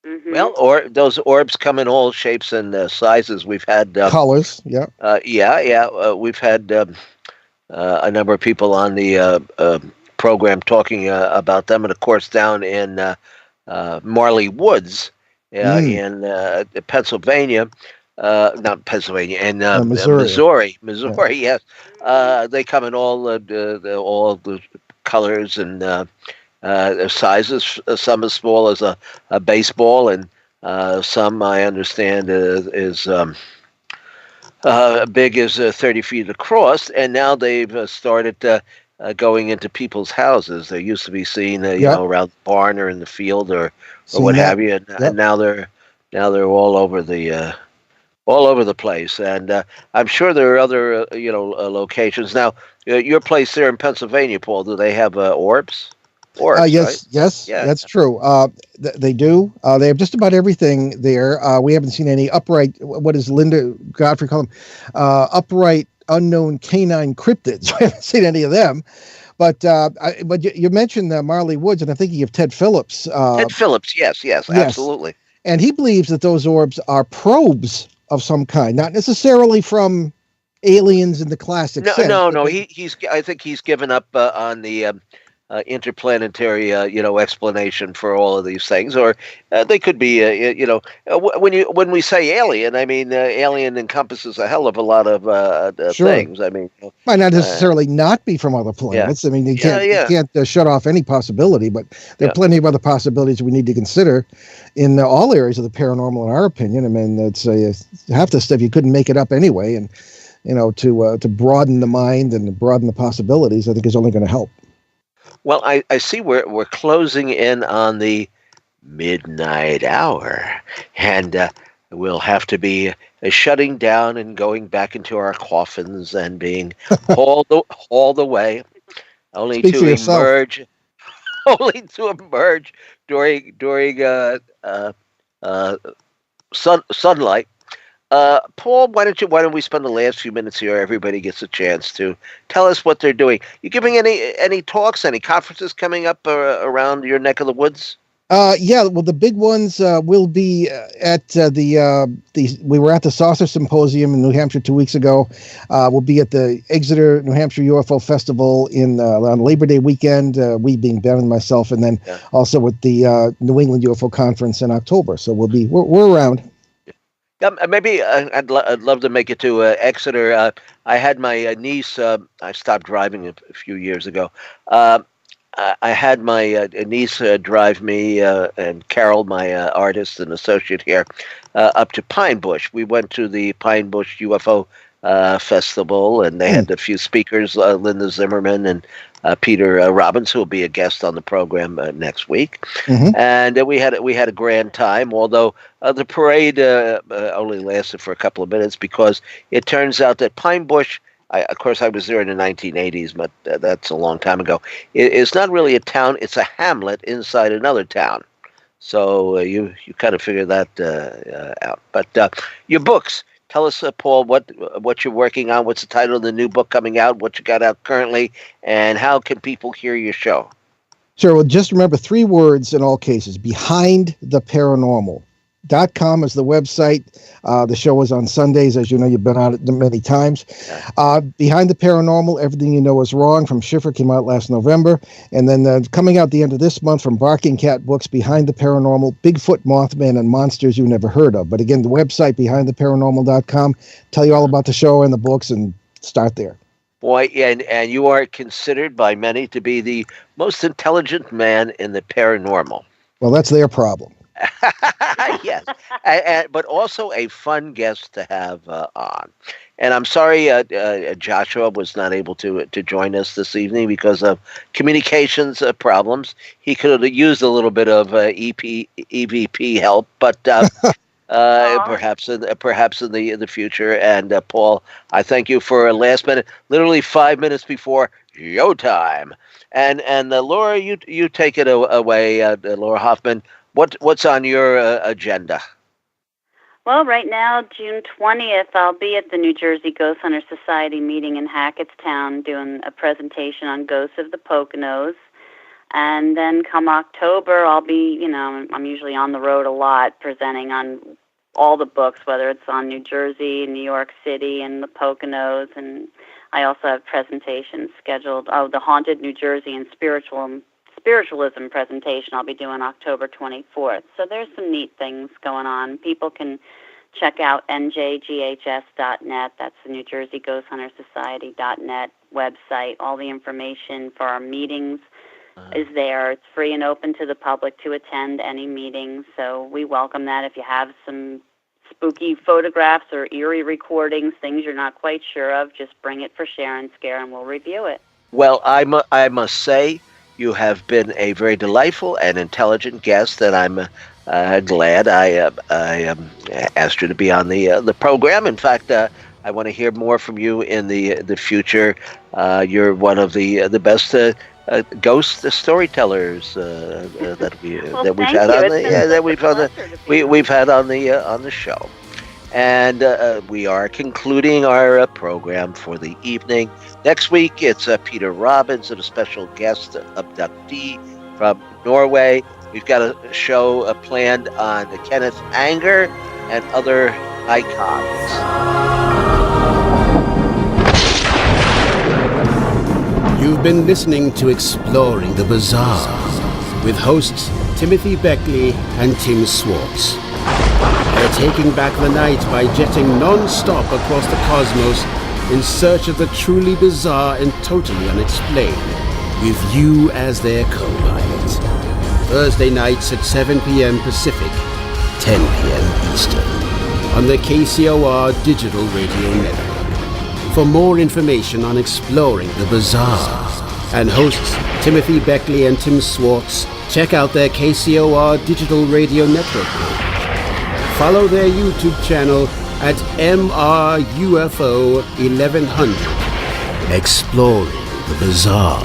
Mm-hmm. Well, or those orbs come in all shapes and sizes. We've had Colors, yeah. We've had a number of people on the program talking about them, and of course down in Marley Woods in Pennsylvania. Not Pennsylvania, and Missouri. Yeah. Yes, they come in all the colors and sizes. Some as small as a baseball, and some I understand is big as 30 feet across. And now they've started going into people's houses. They used to be seen, you know, around the barn or in the field or what have you, and now they're all over the place. And I'm sure there are other locations. Now, your place there in Pennsylvania, Paul, do they have orbs? Orbs, yes, right? yes, yeah. That's true. They do. They have just about everything there. We haven't seen any upright. What does Linda Godfrey call them? Upright unknown canine cryptids. I haven't seen any of them. But you mentioned Marley Woods, and I'm thinking of Ted Phillips. Ted Phillips, yes, absolutely. And he believes that those orbs are probes of some kind, not necessarily from aliens in the classic sense. No. I think he's given up on the interplanetary, explanation for all of these things, or they could be, when we say alien, I mean alien encompasses a hell of a lot of things. I mean, might not necessarily not be from other planets. I mean, you can't shut off any possibility, but there are plenty of other possibilities we need to consider in all areas of the paranormal, in our opinion. I mean, it's half the stuff you couldn't make it up anyway, and to broaden the mind and broaden the possibilities, I think is only going to help. Well, I see we're closing in on the midnight hour, and we'll have to be shutting down and going back into our coffins and being hauled away, only to emerge during sunlight. Paul, why don't we spend the last few minutes here? Everybody gets a chance to tell us what they're doing. You giving any talks, any conferences coming up around your neck of the woods? Well, the big ones will be at we were at the Saucer Symposium in New Hampshire 2 weeks ago. We'll be at the Exeter, New Hampshire UFO Festival on Labor Day weekend, we being Ben and myself, and then also with the New England UFO Conference in October. So we're around. Maybe I'd love to make it to Exeter. I had my niece. I stopped driving a few years ago. I had my niece drive me and Carol, my artist and associate here, up to Pine Bush. We went to the Pine Bush UFO Festival, and they had a few speakers, Linda Zimmerman and Peter Robbins, who will be a guest on the program next week. And we had a grand time, although the parade only lasted for a couple of minutes, because it turns out that Pine Bush, of course I was there in the 1980s, but that's a long time ago. It's not really a town, it's a hamlet inside another town. So you kind of figure that out. But your books, tell us, Paul, what you're working on. What's the title of the new book coming out? What you got out currently, and how can people hear your show? Sure. Well, just remember 3 words in all cases: Behind the Paranormal. .com is the website. The show is on Sundays. As you know, you've been on it many times. Behind the Paranormal, Everything You Know Is Wrong from Schiffer came out last November. And then coming out the end of this month from Barking Cat Books, Behind the Paranormal, Bigfoot, Mothman, and Monsters You Never Heard Of. But again, the website, behindtheparanormal.com, tell you all about the show and the books, and start there. Boy, and you are considered by many to be the most intelligent man in the paranormal. Well, that's their problem. Yes, but also a fun guest to have on. And I'm sorry Joshua was not able to join us this evening because of communications problems. He could have used a little bit of EVP help, but perhaps in the future. And Paul, I thank you for a last minute, literally 5 minutes before your time. And Laura, you take it away, L'Aura Hoffman. What's on your agenda? Well, right now, June 20th, I'll be at the New Jersey Ghost Hunter Society meeting in Hackettstown doing a presentation on ghosts of the Poconos. And then come October, I'll be, I'm usually on the road a lot presenting on all the books, whether it's on New Jersey, New York City, and the Poconos. And I also have presentations scheduled. The Haunted New Jersey and Spiritualism presentation I'll be doing October 24th. So there's some neat things going on. People can check out njghs.net. That's the New Jersey Ghost Hunter Society.net website. All the information for our meetings is there. It's free and open to the public to attend any meeting. So we welcome that. If you have some spooky photographs or eerie recordings, things you're not quite sure of, just bring it for share and scare and we'll review it. Well, I must say, you have been a very delightful and intelligent guest, and I'm glad I asked you to be on the program. In fact, I want to hear more from you in the future. You're one of the best ghost storytellers that we've had on the show. And we are concluding our program for the evening. Next week, it's Peter Robbins and a special guest abductee from Norway. We've got a show planned on Kenneth Anger and other icons. You've been listening to Exploring the Bizarre with hosts Timothy Beckley and Tim Swartz. They're taking back the night by jetting non-stop across the cosmos in search of the truly bizarre and totally unexplained, with you as their co-pilot. Thursday nights at 7 p.m. Pacific, 10 p.m. Eastern, on the KCOR Digital Radio Network. For more information on Exploring the Bizarre and hosts Timothy Beckley and Tim Swartz, check out their KCOR Digital Radio Network page. Follow their YouTube channel at MRUFO 1100. Exploring the Bizarre.